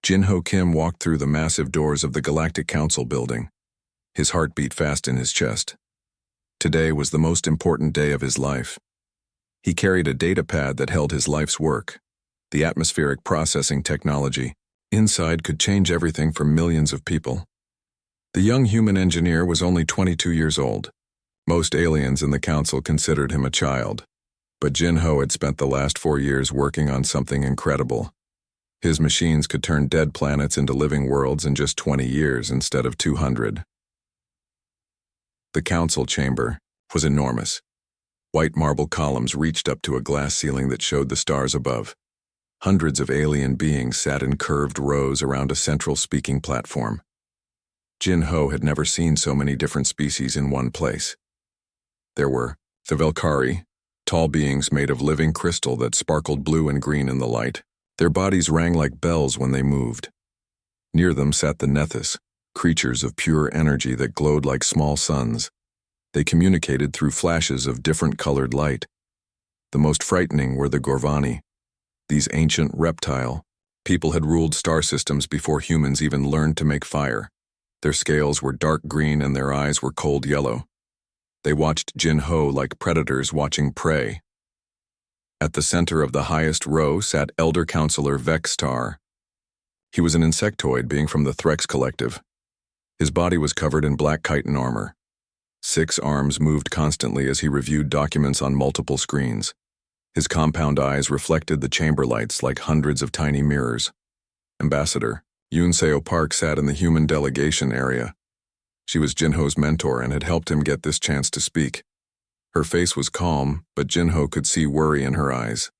Jin-Ho Kim walked through the massive doors of the Galactic Council building. His heart beat fast in his chest. Today was the most important day of his life. He carried a data pad that held his life's work. The atmospheric processing technology inside could change everything for millions of people. The young human engineer was only 22 years old. Most aliens in the council considered him a child. But Jin-Ho had spent the last 4 years working on something incredible. His machines could turn dead planets into living worlds in just 20 years instead of 200. The council chamber was enormous. White marble columns reached up to a glass ceiling that showed the stars above. Hundreds of alien beings sat in curved rows around a central speaking platform. Jin-Ho had never seen so many different species in one place. There were the Velkari, tall beings made of living crystal that sparkled blue and green in the light. Their bodies rang like bells when they moved. Near them sat the Nethys, creatures of pure energy that glowed like small suns. They communicated through flashes of different colored light. The most frightening were the Gorvani, these ancient reptile. People had ruled star systems before humans even learned to make fire. Their scales were dark green and their eyes were cold yellow. They watched Jin-Ho like predators watching prey. At the center of the highest row sat Elder Counselor Vextar. He was an insectoid being from the Threx Collective. His body was covered in black chitin armor. 6 arms moved constantly as he reviewed documents on multiple screens. His compound eyes reflected the chamber lights like hundreds of tiny mirrors. Ambassador Yunseo Park sat in the human delegation area. She was Jin-Ho's mentor and had helped him get this chance to speak. Her face was calm, but Jin-Ho could see worry in her eyes.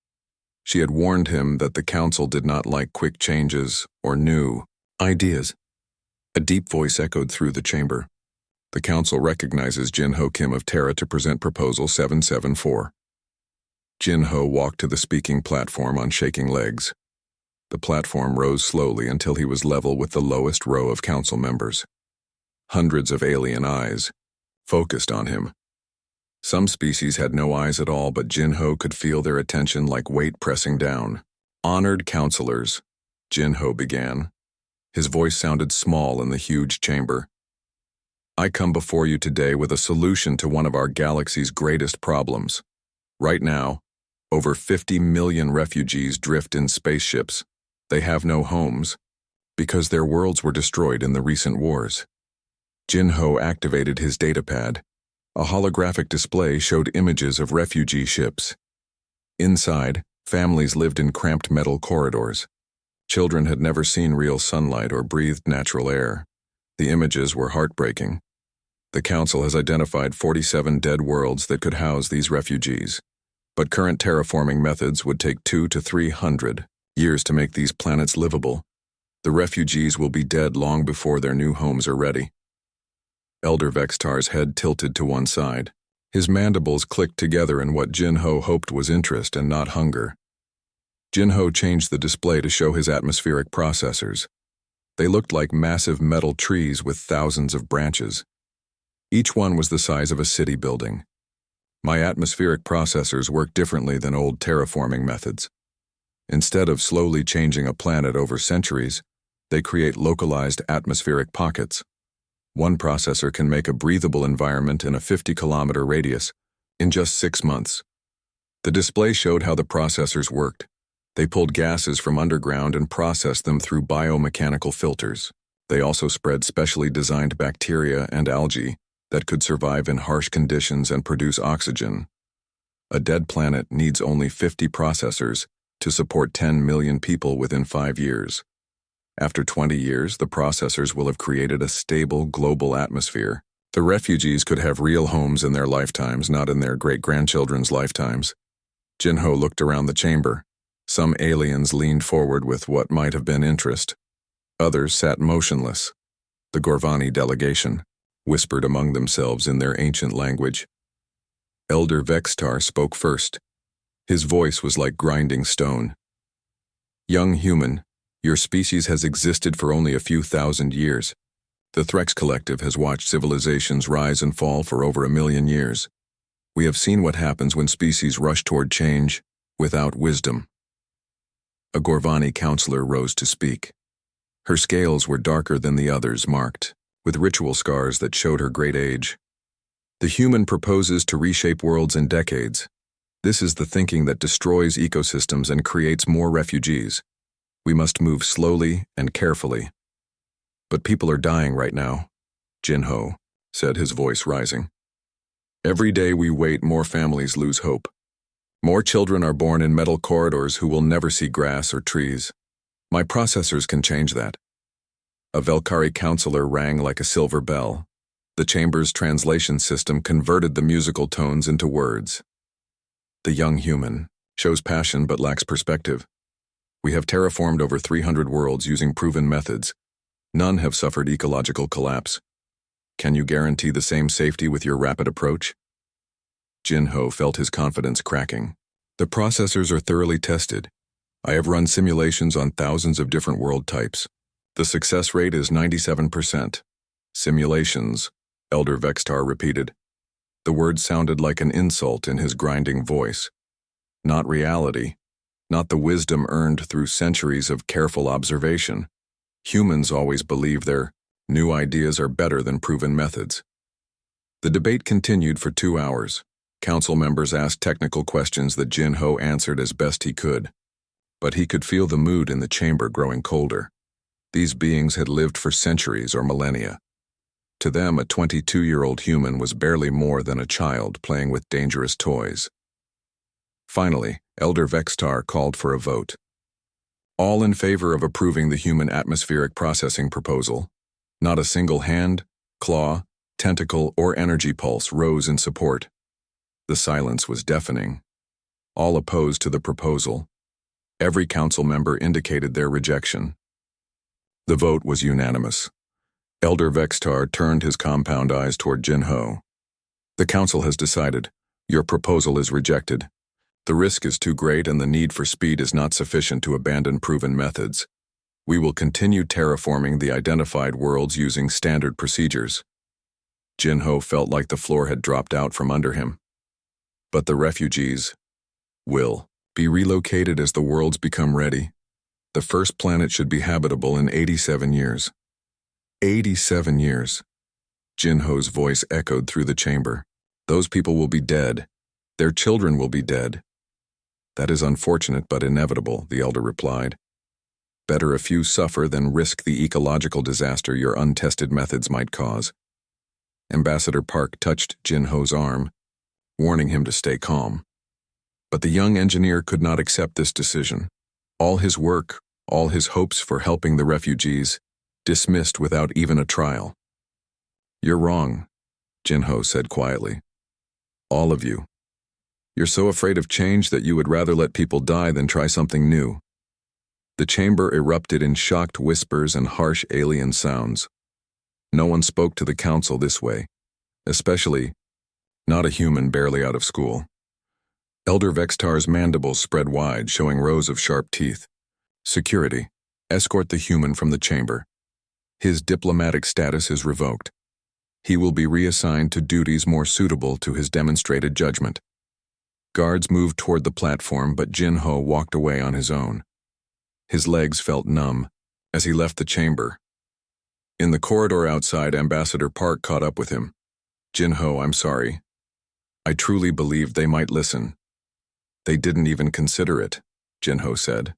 She had warned him that the council did not like quick changes or new ideas. A deep voice echoed through the chamber. The council recognizes Jin-Ho Kim of Terra to present Proposal 774. Jin-Ho walked to the speaking platform on shaking legs. The platform rose slowly until he was level with the lowest row of council members. Hundreds of alien eyes focused on him. Some species had no eyes at all, but Jin-Ho could feel their attention like weight pressing down. Honored counselors, Jin-Ho began. His voice sounded small in the huge chamber. I come before you today with a solution to one of our galaxy's greatest problems. Right now, over 50 million refugees drift in spaceships. They have no homes because their worlds were destroyed in the recent wars. Jin-Ho activated his datapad. A holographic display showed images of refugee ships. Inside, families lived in cramped metal corridors. Children had never seen real sunlight or breathed natural air. The images were heartbreaking. The council has identified 47 dead worlds that could house these refugees. But current terraforming methods would take 200 to 300 years to make these planets livable. The refugees will be dead long before their new homes are ready. Elder Vextar's head tilted to one side. His mandibles clicked together in what Jin-Ho hoped was interest and not hunger. Jin-Ho changed the display to show his atmospheric processors. They looked like massive metal trees with thousands of branches. Each one was the size of a city building. My atmospheric processors work differently than old terraforming methods. Instead of slowly changing a planet over centuries, they create localized atmospheric pockets. One processor can make a breathable environment in a 50-kilometer radius in just 6 months. The display showed how the processors worked. They pulled gases from underground and processed them through biomechanical filters. They also spread specially designed bacteria and algae that could survive in harsh conditions and produce oxygen. A dead planet needs only 50 processors to support 10 million people within 5 years. After 20 years, the processors will have created a stable global atmosphere. The refugees could have real homes in their lifetimes, not in their great-grandchildren's lifetimes. Jin-Ho looked around the chamber. Some aliens leaned forward with what might have been interest. Others sat motionless. The Gorvani delegation whispered among themselves in their ancient language. Elder Vextar spoke first. His voice was like grinding stone. Young human, your species has existed for only a few thousand years. The Threx Collective has watched civilizations rise and fall for over 1 million years. We have seen what happens when species rush toward change without wisdom. A Gorvani counselor rose to speak. Her scales were darker than the others, marked with ritual scars that showed her great age. The human proposes to reshape worlds in decades. This is the thinking that destroys ecosystems and creates more refugees. We must move slowly and carefully. But people are dying right now, Jin-ho said, his voice rising. Every day we wait, more families lose hope. More children are born in metal corridors who will never see grass or trees. My processors can change that. A Velkari counselor rang like a silver bell. The chamber's translation system converted the musical tones into words. The young human shows passion but lacks perspective. We have terraformed over 300 worlds using proven methods. None have suffered ecological collapse. Can you guarantee the same safety with your rapid approach? Jin-ho felt his confidence cracking. The processors are thoroughly tested. I have run simulations on thousands of different world types. The success rate is 97%. Simulations, Elder Vextar repeated. The word sounded like an insult in his grinding voice. Not reality. Not the wisdom earned through centuries of careful observation. Humans always believe their new ideas are better than proven methods. The debate continued for 2 hours. Council members asked technical questions that Jin-ho answered as best he could. But he could feel the mood in the chamber growing colder. These beings had lived for centuries or millennia. To them, a 22-year-old human was barely more than a child playing with dangerous toys. Finally, Elder Vextar called for a vote. All in favor of approving the human atmospheric processing proposal. Not a single hand, claw, tentacle, or energy pulse rose in support. The silence was deafening. All opposed to the proposal. Every council member indicated their rejection. The vote was unanimous. Elder Vextar turned his compound eyes toward Jin-ho. The council has decided. Your proposal is rejected. The risk is too great and the need for speed is not sufficient to abandon proven methods. We will continue terraforming the identified worlds using standard procedures. Jin-ho felt like the floor had dropped out from under him. But the refugees will be relocated as the worlds become ready. The first planet should be habitable in 87 years. 87 years. Jin-ho's voice echoed through the chamber. Those people will be dead. Their children will be dead. That is unfortunate but inevitable, the elder replied. Better a few suffer than risk the ecological disaster your untested methods might cause. Ambassador Park touched Jin-ho's arm, warning him to stay calm. But the young engineer could not accept this decision. All his work, all his hopes for helping the refugees, dismissed without even a trial. You're wrong, Jin-ho said quietly. All of you. You're so afraid of change that you would rather let people die than try something new. The chamber erupted in shocked whispers and harsh alien sounds. No one spoke to the council this way, especially not a human barely out of school. Elder Vextar's mandibles spread wide, showing rows of sharp teeth. Security. Escort the human from the chamber. His diplomatic status is revoked. He will be reassigned to duties more suitable to his demonstrated judgment. Guards moved toward the platform, but Jin-ho walked away on his own. His legs felt numb as he left the chamber. In the corridor outside, Ambassador Park caught up with him. Jin-ho, I'm sorry. I truly believed they might listen. They didn't even consider it, Jin-ho said.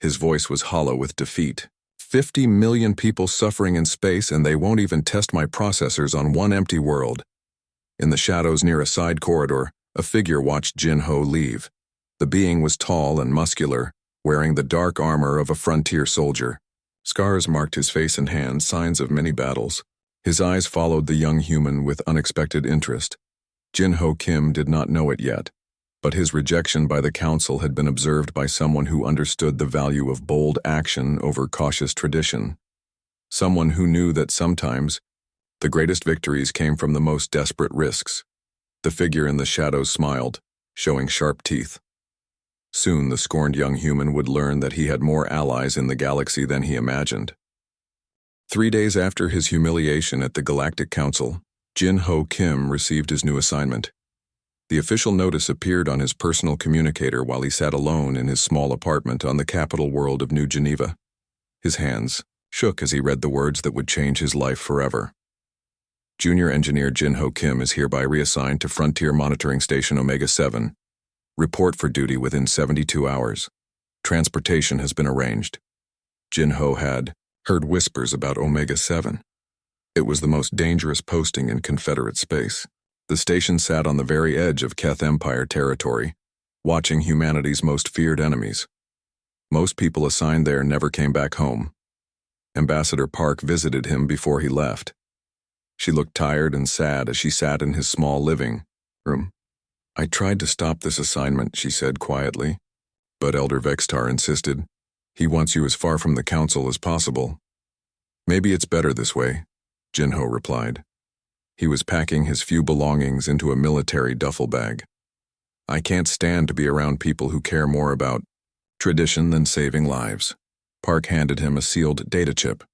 His voice was hollow with defeat. 50 million people suffering in space and they won't even test my processors on one empty world. In the shadows near a side corridor, a figure watched Jin-ho leave. The being was tall and muscular, wearing the dark armor of a frontier soldier. Scars marked his face and hands, signs of many battles. His eyes followed the young human with unexpected interest. Jin-ho Kim did not know it yet, but his rejection by the council had been observed by someone who understood the value of bold action over cautious tradition. Someone who knew that sometimes the greatest victories came from the most desperate risks. The figure in the shadows smiled, showing sharp teeth. Soon the scorned young human would learn that he had more allies in the galaxy than he imagined. 3 days after his humiliation at the Galactic Council, Jin-ho Kim received his new assignment. The official notice appeared on his personal communicator while he sat alone in his small apartment on the capital world of New Geneva. His hands shook as he read the words that would change his life forever. Junior Engineer Jin-Ho Kim is hereby reassigned to Frontier Monitoring Station Omega-7. Report for duty within 72 hours. Transportation has been arranged. Jin-Ho had heard whispers about Omega-7. It was the most dangerous posting in Confederate space. The station sat on the very edge of Keth Empire territory, watching humanity's most feared enemies. Most people assigned there never came back home. Ambassador Park visited him before he left. She looked tired and sad as she sat in his small living room. "I tried to stop this assignment," she said quietly, but Elder Vextar insisted. "He wants you as far from the council as possible." "Maybe it's better this way," Jin-Ho replied. He was packing his few belongings into a military duffel bag. "I can't stand to be around people who care more about tradition than saving lives." Park handed him a sealed data chip.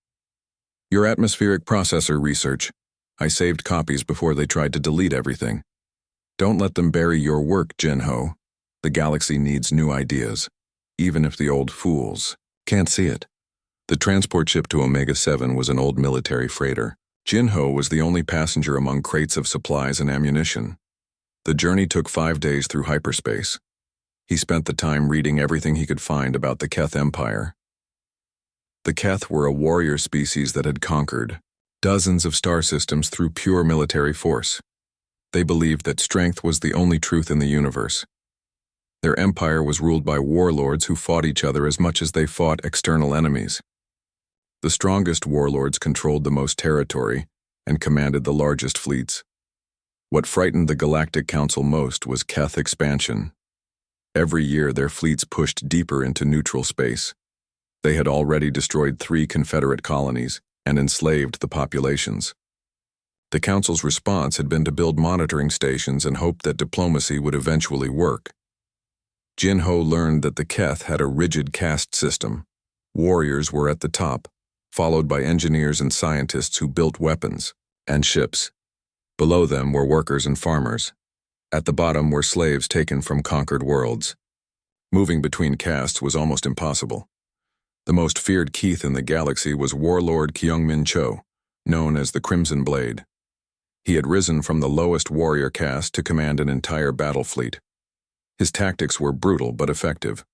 "Your atmospheric processor research. I saved copies before they tried to delete everything. Don't let them bury your work, Jin-Ho. The galaxy needs new ideas, even if the old fools can't see it." The transport ship to Omega-7 was an old military freighter. Jin-Ho was the only passenger among crates of supplies and ammunition. The journey took 5 days through hyperspace. He spent the time reading everything he could find about the Keth Empire. The Keth were a warrior species that had conquered dozens of star systems through pure military force. They believed that strength was the only truth in the universe. Their empire was ruled by warlords who fought each other as much as they fought external enemies. The strongest warlords controlled the most territory and commanded the largest fleets. What frightened the Galactic Council most was Keth expansion. Every year their fleets pushed deeper into neutral space. They had already destroyed 3 Confederate colonies and enslaved the populations. The Council's response had been to build monitoring stations and hope that diplomacy would eventually work. Jin-Ho learned that the Keth had a rigid caste system. Warriors were at the top, followed by engineers and scientists who built weapons and ships. Below them were workers and farmers. At the bottom were slaves taken from conquered worlds. Moving between castes was almost impossible. The most feared Keith in the galaxy was Warlord Kyungmin Cho, known as the Crimson Blade. He had risen from the lowest warrior caste to command an entire battle fleet. His tactics were brutal but effective.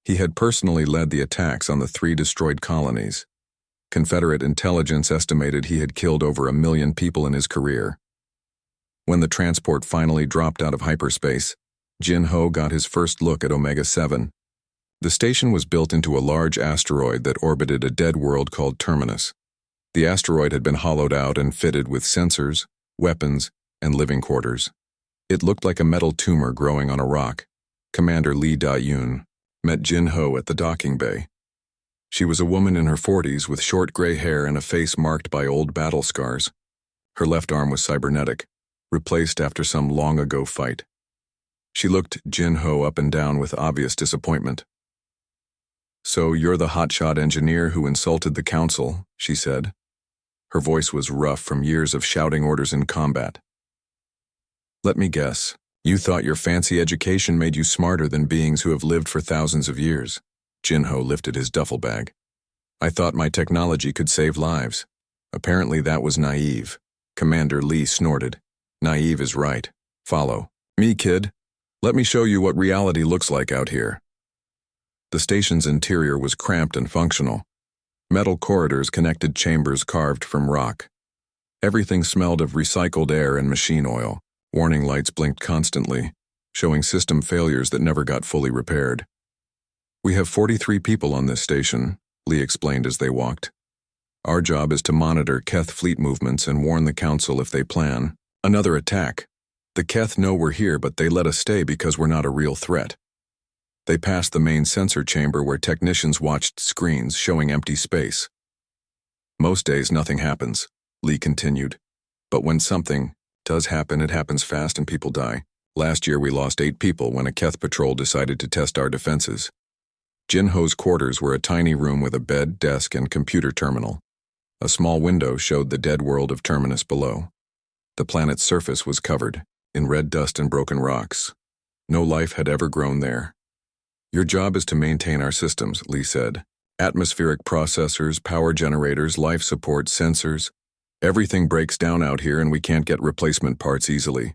He had personally led the attacks on the 3 destroyed colonies. Confederate intelligence estimated he had killed over 1 million people in his career. When the transport finally dropped out of hyperspace, Jin-Ho got his first look at Omega-7. The station was built into a large asteroid that orbited a dead world called Terminus. The asteroid had been hollowed out and fitted with sensors, weapons, and living quarters. It looked like a metal tumor growing on a rock. Commander Lee Da-Yoon met Jin-Ho at the docking bay. She was a woman in her 40s with short gray hair and a face marked by old battle scars. Her left arm was cybernetic, replaced after some long-ago fight. She looked Jin-Ho up and down with obvious disappointment. "So you're the hotshot engineer who insulted the council," she said. Her voice was rough from years of shouting orders in combat. "Let me guess. You thought your fancy education made you smarter than beings who have lived for thousands of years." Jin-Ho lifted his duffel bag. "I thought my technology could save lives. Apparently that was naive." Commander Lee snorted. "Naive is right. Follow me, kid. Let me show you what reality looks like out here." The station's interior was cramped and functional. Metal corridors connected chambers carved from rock. Everything smelled of recycled air and machine oil. Warning lights blinked constantly, showing system failures that never got fully repaired. "We have 43 people on this station," Lee explained as they walked. "Our job is to monitor Keth fleet movements and warn the Council if they plan another attack. The Keth know we're here, but they let us stay because we're not a real threat." They passed the main sensor chamber where technicians watched screens showing empty space. "Most days nothing happens," Lee continued. "But when something does happen, it happens fast and people die. Last year we lost 8 people when a Keth patrol decided to test our defenses." Jin-Ho's quarters were a tiny room with a bed, desk, and computer terminal. A small window showed the dead world of Terminus below. The planet's surface was covered in red dust and broken rocks. No life had ever grown there. "Your job is to maintain our systems," Lee said. Atmospheric processors, power generators, life support, sensors. Everything breaks down out here and we can't get replacement parts easily.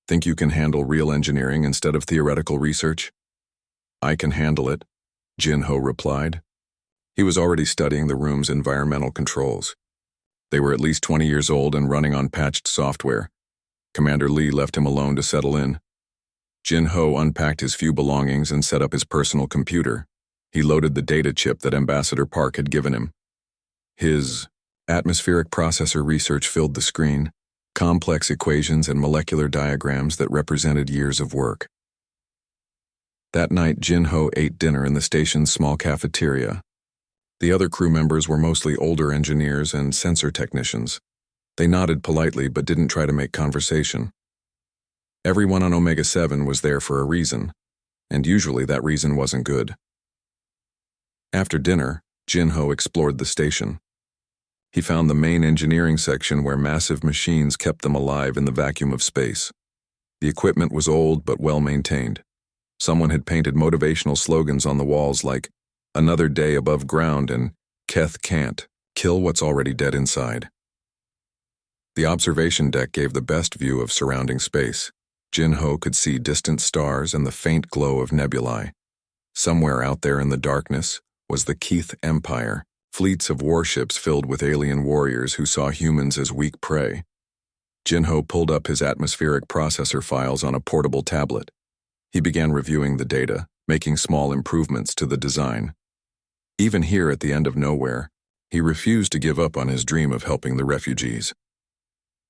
Think you can handle real engineering instead of theoretical research? I can handle it, Jin-Ho replied. He was already studying the room's environmental controls. They were at least 20 years old and running on patched software. Commander Lee left him alone to settle in. Jin-Ho unpacked his few belongings and set up his personal computer. He loaded the data chip that Ambassador Park had given him. His atmospheric processor research filled the screen, complex equations and molecular diagrams that represented years of work. That night, Jin-Ho ate dinner in the station's small cafeteria. The other crew members were mostly older engineers and sensor technicians. They nodded politely but didn't try to make conversation. Everyone on Omega-7 was there for a reason, and usually that reason wasn't good. After dinner, Jin-Ho explored the station. He found the main engineering section where massive machines kept them alive in the vacuum of space. The equipment was old but well-maintained. Someone had painted motivational slogans on the walls like, "Another day above ground" and "Keth can't, kill what's already dead inside." The observation deck gave the best view of surrounding space. Jin-Ho could see distant stars and the faint glow of nebulae. Somewhere out there in the darkness was the Keith Empire, fleets of warships filled with alien warriors who saw humans as weak prey. Jin-Ho pulled up his atmospheric processor files on a portable tablet. He began reviewing the data, making small improvements to the design. Even here at the end of nowhere, he refused to give up on his dream of helping the refugees.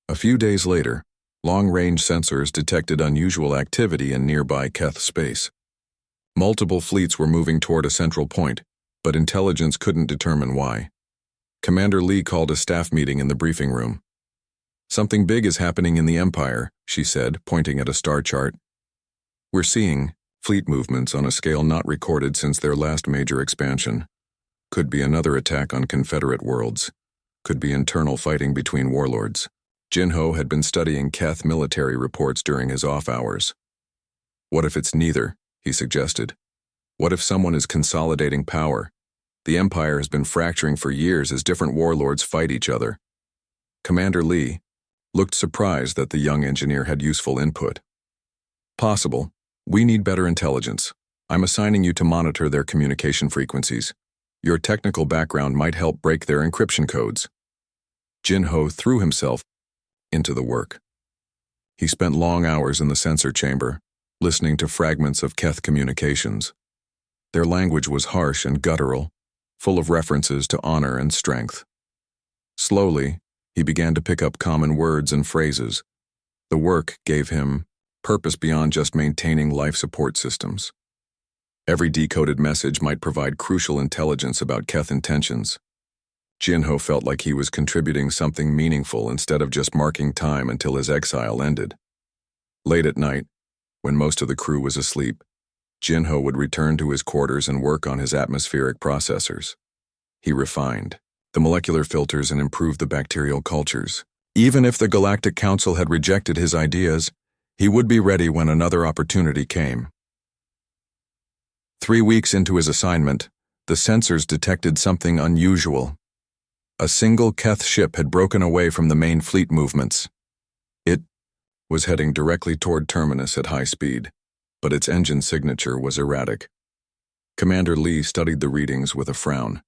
A few days later, long-range sensors detected unusual activity in nearby Keth space. Multiple fleets were moving toward a central point, but intelligence couldn't determine why. Commander Lee called a staff meeting in the briefing room. "Something big is happening in the Empire," she said, pointing at a star chart. "We're seeing fleet movements on a scale not recorded since their last major expansion. Could be another attack on Confederate worlds. Could be internal fighting between warlords." Jin-Ho had been studying Keth military reports during his off hours. "What if it's neither?" he suggested. "What if someone is consolidating power? The Empire has been fracturing for years as different warlords fight each other." Commander Lee looked surprised that the young engineer had useful input. "Possible. We need better intelligence. I'm assigning you to monitor their communication frequencies. Your technical background might help break their encryption codes." Jin-Ho threw himself into the work. He spent long hours in the sensor chamber, listening to fragments of Keth communications. Their language was harsh and guttural, full of references to honor and strength. Slowly, he began to pick up common words and phrases. The work gave him purpose beyond just maintaining life support systems. Every decoded message might provide crucial intelligence about Keth intentions. Jin-Ho felt like he was contributing something meaningful instead of just marking time until his exile ended. Late at night, when most of the crew was asleep, Jin-Ho would return to his quarters and work on his atmospheric processors. He refined the molecular filters and improved the bacterial cultures. Even if the Galactic Council had rejected his ideas, he would be ready when another opportunity came. 3 weeks into his assignment, the sensors detected something unusual. A single Keth ship had broken away from the main fleet movements. It was heading directly toward Terminus at high speed, but its engine signature was erratic. Commander Lee studied the readings with a frown.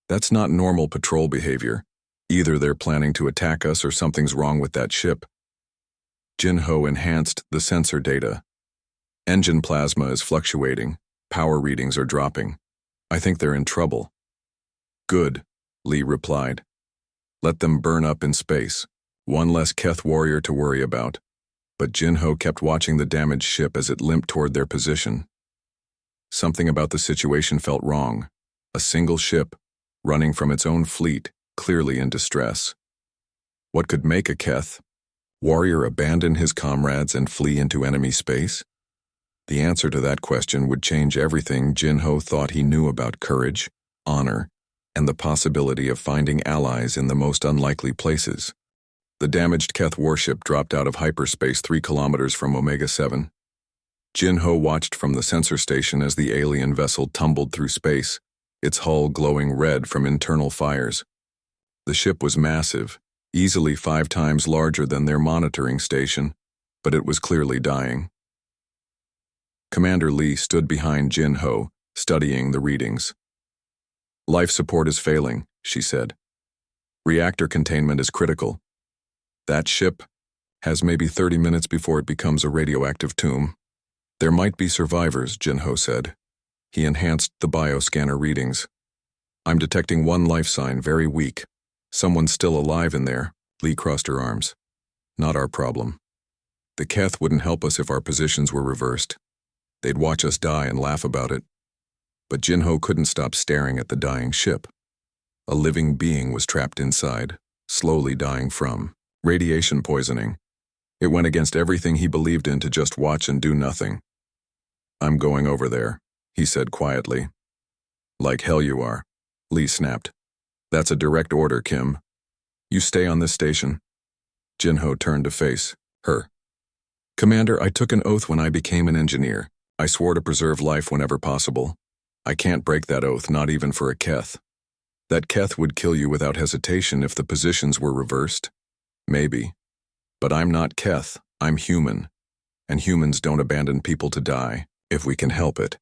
"That's not normal patrol behavior. Either they're planning to attack us or something's wrong with that ship." Jin-Ho enhanced the sensor data. "Engine plasma is fluctuating. Power readings are dropping. I think they're in trouble." "Good," Lee replied. "Let them burn up in space. One less Keth warrior to worry about." But Jin-Ho kept watching the damaged ship as it limped toward their position. Something about the situation felt wrong. A single ship, running from its own fleet, clearly in distress. What could make a Keth warrior abandon his comrades and flee into enemy space? The answer to that question would change everything Jin-Ho thought he knew about courage, honor, and the possibility of finding allies in the most unlikely places. The damaged Keth warship dropped out of hyperspace 3 kilometers from Omega-7. Jin-Ho watched from the sensor station as the alien vessel tumbled through space, its hull glowing red from internal fires. The ship was massive, easily 5 times larger than their monitoring station, but it was clearly dying. Commander Lee stood behind Jin-Ho, studying the readings. "Life support is failing," she said. "Reactor containment is critical. That ship has maybe 30 minutes before it becomes a radioactive tomb." "There might be survivors," Jin-Ho said. He enhanced the bioscanner readings. "I'm detecting one life sign, very weak. Someone's still alive in there." Lee crossed her arms. "Not our problem. The Keth wouldn't help us if our positions were reversed. They'd watch us die and laugh about it." But Jin-Ho couldn't stop staring at the dying ship. A living being was trapped inside, slowly dying from radiation poisoning. It went against everything he believed in to just watch and do nothing. "I'm going over there," he said quietly. "Like hell you are," Lee snapped. "That's a direct order, Kim. You stay on this station." Jin-Ho turned to face her. "Commander, I took an oath when I became an engineer. I swore to preserve life whenever possible. I can't break that oath, not even for a Keth. That Keth would kill you without hesitation if the positions were reversed. Maybe. But I'm not Keth, I'm human. And humans don't abandon people to die, if we can help it."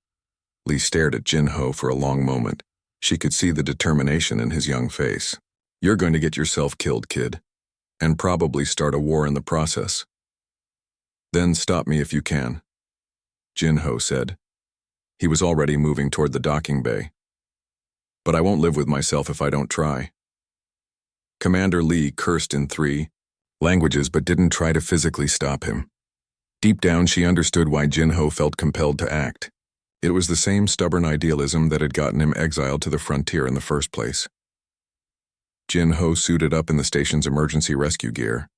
Lee stared at Jin-Ho for a long moment. She could see the determination in his young face. "You're going to get yourself killed, kid. And probably start a war in the process. Then stop me if you can," Jin-Ho said. He was already moving toward the docking bay. "But I won't live with myself if I don't try." Commander Lee cursed in 3 languages but didn't try to physically stop him. Deep down, she understood why Jin-Ho felt compelled to act. It was the same stubborn idealism that had gotten him exiled to the frontier in the first place. Jin-Ho suited up in the station's emergency rescue gear.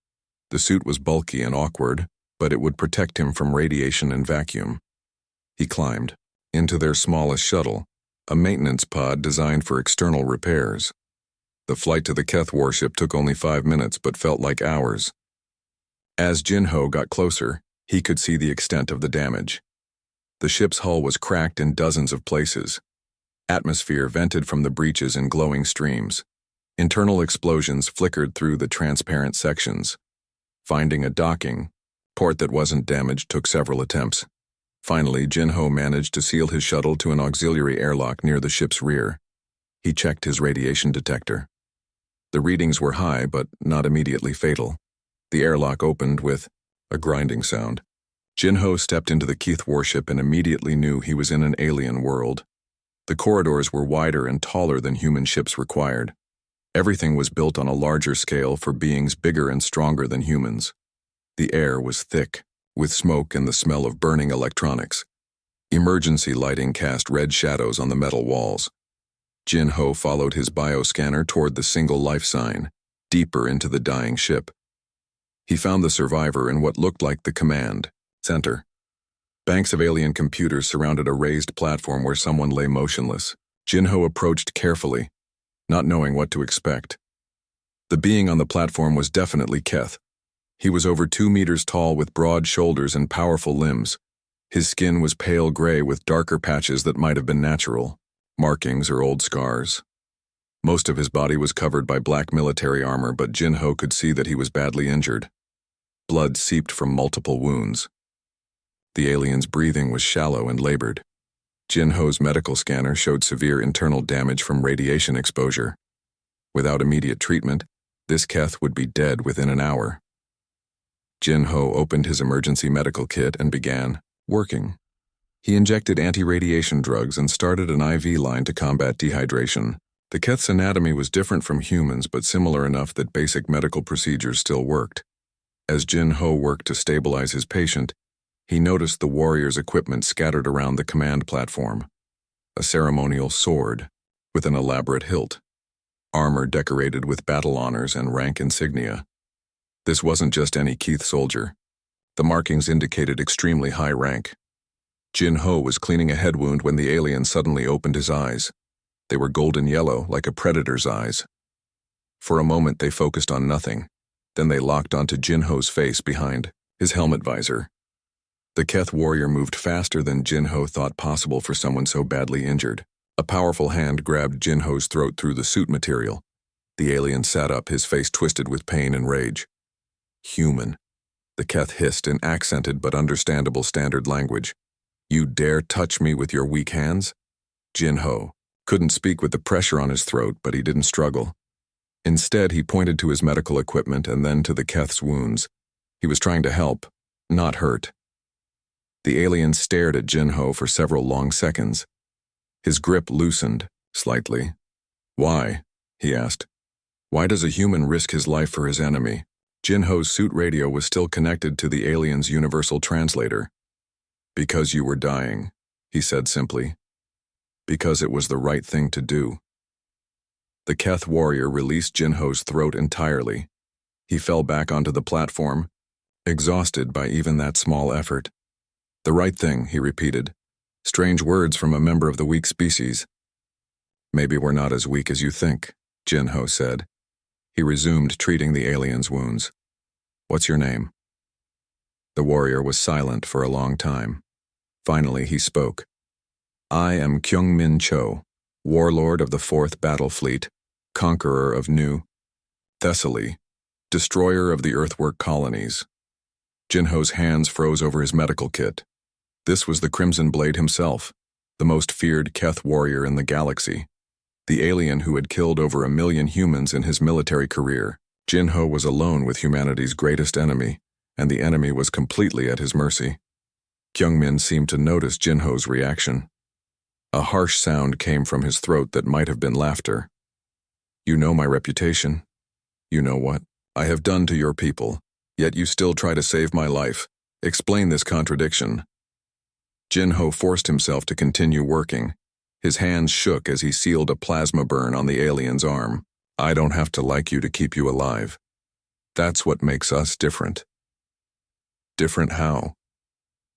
The suit was bulky and awkward, but it would protect him from radiation and vacuum. He climbed into their smallest shuttle, a maintenance pod designed for external repairs. The flight to the Keth warship took only 5 minutes but felt like hours. As Jin-Ho got closer, he could see the extent of the damage. The ship's hull was cracked in dozens of places. Atmosphere vented from the breaches in glowing streams. Internal explosions flickered through the transparent sections. Finding a docking port that wasn't damaged took several attempts. Finally, Jin-Ho managed to seal his shuttle to an auxiliary airlock near the ship's rear. He checked his radiation detector. The readings were high, but not immediately fatal. The airlock opened with a grinding sound. Jin-Ho stepped into the Keth warship and immediately knew he was in an alien world. The corridors were wider and taller than human ships required. Everything was built on a larger scale for beings bigger and stronger than humans. The air was thick, with smoke and the smell of burning electronics. Emergency lighting cast red shadows on the metal walls. Jin-Ho followed his bioscanner toward the single life sign, deeper into the dying ship. He found the survivor in what looked like the command center. Banks of alien computers surrounded a raised platform where someone lay motionless. Jin-Ho approached carefully, not knowing what to expect. The being on the platform was definitely Keth. He was over 2 meters tall with broad shoulders and powerful limbs. His skin was pale gray with darker patches that might have been natural, markings or old scars. Most of his body was covered by black military armor, but Jin-Ho could see that he was badly injured. Blood seeped from multiple wounds. The alien's breathing was shallow and labored. Jin-Ho's medical scanner showed severe internal damage from radiation exposure. Without immediate treatment, this Keth would be dead within an hour. Jin-Ho opened his emergency medical kit and began working. He injected anti-radiation drugs and started an IV line to combat dehydration. The Keth's anatomy was different from humans, but similar enough that basic medical procedures still worked. As Jin-Ho worked to stabilize his patient, he noticed the warrior's equipment scattered around the command platform. A ceremonial sword with an elaborate hilt. Armor decorated with battle honors and rank insignia. This wasn't just any Keth soldier. The markings indicated extremely high rank. Jin-Ho was cleaning a head wound when the alien suddenly opened his eyes. They were golden yellow, like a predator's eyes. For a moment they focused on nothing. Then they locked onto Jin-Ho's face behind his helmet visor. The Keth warrior moved faster than Jin-Ho thought possible for someone so badly injured. A powerful hand grabbed Jinho's throat through the suit material. The alien sat up, his face twisted with pain and rage. Human, the Keth hissed in accented but understandable standard language. You dare touch me with your weak hands? Jinho couldn't speak with the pressure on his throat, but he didn't struggle. Instead, he pointed to his medical equipment and then to the Keth's wounds. He was trying to help, not hurt. The alien stared at Jinho for several long seconds. His grip loosened, slightly. Why? He asked. Why does a human risk his life for his enemy? Jinho's suit radio was still connected to the alien's universal translator. Because you were dying, he said simply. Because it was the right thing to do. The Keth warrior released Jinho's throat entirely. He fell back onto the platform, exhausted by even that small effort. The right thing, he repeated. Strange words from a member of the weak species. Maybe we're not as weak as you think, Jinho said. He resumed treating the alien's wounds. What's your name? The warrior was silent for a long time. Finally, he spoke. I am Kyungmin Cho, warlord of the 4th Battle Fleet, conqueror of New Thessaly, destroyer of the earthwork colonies. Jinho's hands froze over his medical kit. This was the Crimson Blade himself, the most feared Keth warrior in the galaxy, the alien who had killed over 1 million humans in his military career. Jinho was alone with humanity's greatest enemy, and the enemy was completely at his mercy. Kyungmin seemed to notice Jinho's reaction. A harsh sound came from his throat that might have been laughter. You know my reputation. You know what I have done to your people, yet you still try to save my life. Explain this contradiction. Jinho forced himself to continue working. His hands shook as he sealed a plasma burn on the alien's arm. I don't have to like you to keep you alive. That's what makes us different. Different how?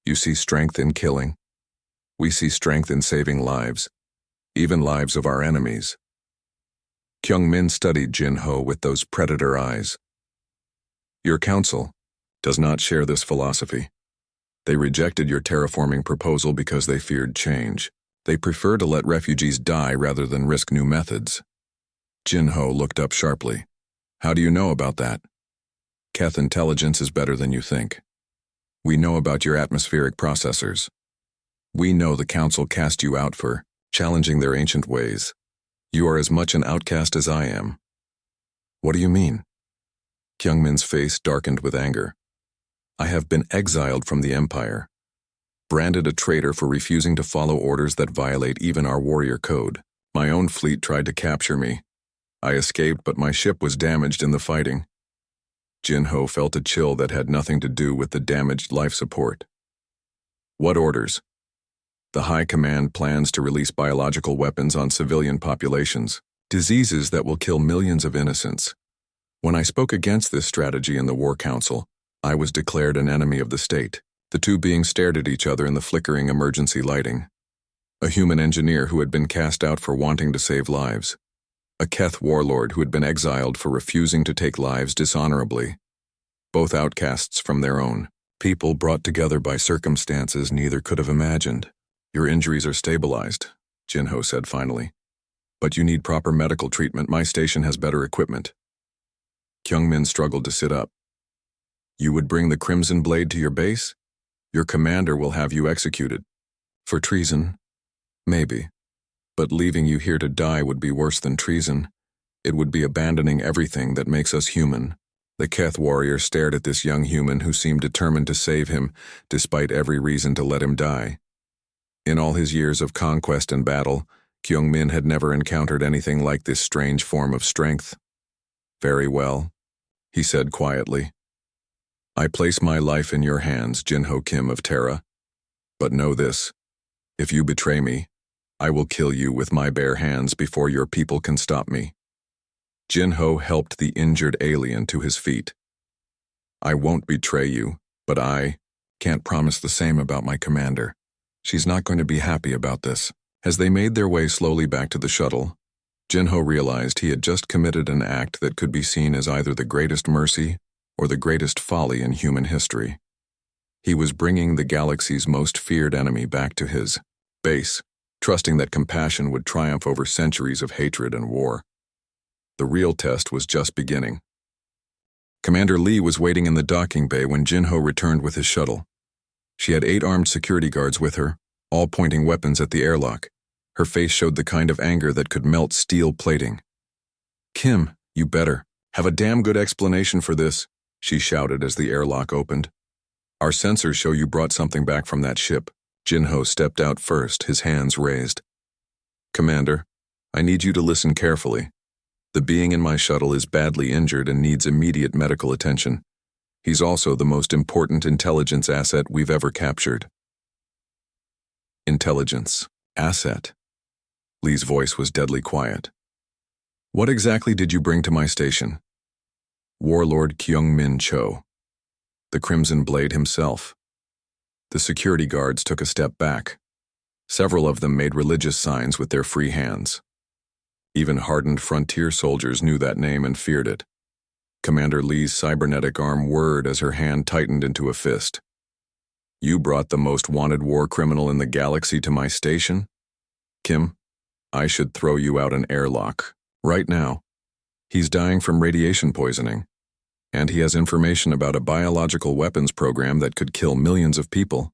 You see strength in killing. We see strength in saving lives, even lives of our enemies. Kyungmin studied Jinho with those predator eyes. Your council does not share this philosophy. They rejected your terraforming proposal because they feared change. They prefer to let refugees die rather than risk new methods. Jinho looked up sharply. How do you know about that? Keth intelligence is better than you think. We know about your atmospheric processors. We know the Council cast you out for challenging their ancient ways. You are as much an outcast as I am. What do you mean? Kyungmin's face darkened with anger. I have been exiled from the Empire, branded a traitor for refusing to follow orders that violate even our warrior code. My own fleet tried to capture me. I escaped, but my ship was damaged in the fighting. Jinho felt a chill that had nothing to do with the damaged life support. What orders? The High Command plans to release biological weapons on civilian populations, diseases that will kill millions of innocents. When I spoke against this strategy in the War Council, I was declared an enemy of the state. The two beings stared at each other in the flickering emergency lighting. A human engineer who had been cast out for wanting to save lives. A Keth warlord who had been exiled for refusing to take lives dishonorably. Both outcasts from their own. People brought together by circumstances neither could have imagined. Your injuries are stabilized, Jinho said finally. But you need proper medical treatment. My station has better equipment. Kyungmin struggled to sit up. You would bring the Crimson Blade to your base? Your commander will have you executed. For treason? Maybe. But leaving you here to die would be worse than treason. It would be abandoning everything that makes us human. The Keth warrior stared at this young human who seemed determined to save him, despite every reason to let him die. In all his years of conquest and battle, Kyungmin had never encountered anything like this strange form of strength. Very well, he said quietly. I place my life in your hands, Jinho Kim of Terra. But know this, if you betray me, I will kill you with my bare hands before your people can stop me. Jinho helped the injured alien to his feet. I won't betray you, but I can't promise the same about my commander. She's not going to be happy about this. As they made their way slowly back to the shuttle, Jinho realized he had just committed an act that could be seen as either the greatest mercy or the greatest folly in human history. He was bringing the galaxy's most feared enemy back to his base, trusting that compassion would triumph over centuries of hatred and war. The real test was just beginning. Commander Lee was waiting in the docking bay when Jinho returned with his shuttle. She had 8 armed security guards with her, all pointing weapons at the airlock. Her face showed the kind of anger that could melt steel plating. "Kim, you better have a damn good explanation for this," she shouted as the airlock opened. "Our sensors show you brought something back from that ship." Jinho stepped out first, his hands raised. "Commander, I need you to listen carefully. The being in my shuttle is badly injured and needs immediate medical attention. He's also the most important intelligence asset we've ever captured." Intelligence. Asset. Lee's voice was deadly quiet. "What exactly did you bring to my station?" Warlord Kyung-min Cho. The Crimson Blade himself. The security guards took a step back. Several of them made religious signs with their free hands. Even hardened frontier soldiers knew that name and feared it. Commander Lee's cybernetic arm whirred as her hand tightened into a fist. "You brought the most wanted war criminal in the galaxy to my station? Kim, I should throw you out an airlock, right now. He's dying from radiation poisoning, and he has information about a biological weapons program that could kill millions of people."